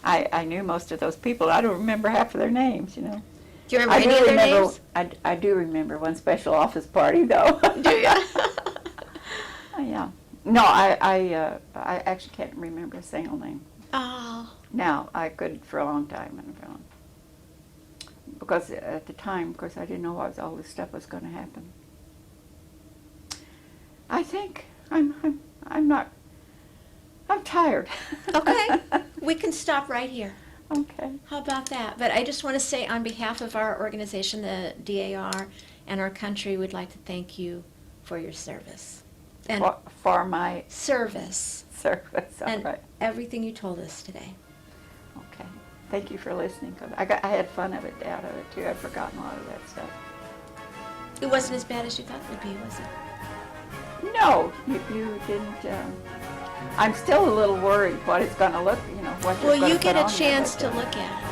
I knew most of those people. I don't remember half of their names, you know. Do you remember any of their names? I do remember one special office party, though. Do you? Yeah. No, I actually can't remember a single name. Oh. Now, I could for a long time. Because at the time, of course, I didn't know all this stuff was going to happen. I think I'm not I'm tired. Okay, we can stop right here. Okay. How about that? But I just want to say on behalf of our organization, the DAR, and our country, we'd like to thank you for your service. And For my service. service, all And right. everything you told us today. Okay. Thank you for listening. 'Cause I had fun of it, out of it too. I'd forgotten a lot of that stuff. It wasn't as bad as you thought it would be, was it? No, you didn't. I'm still a little worried what it's going to look, what Well, you're you going to get put a on there, chance but, to look at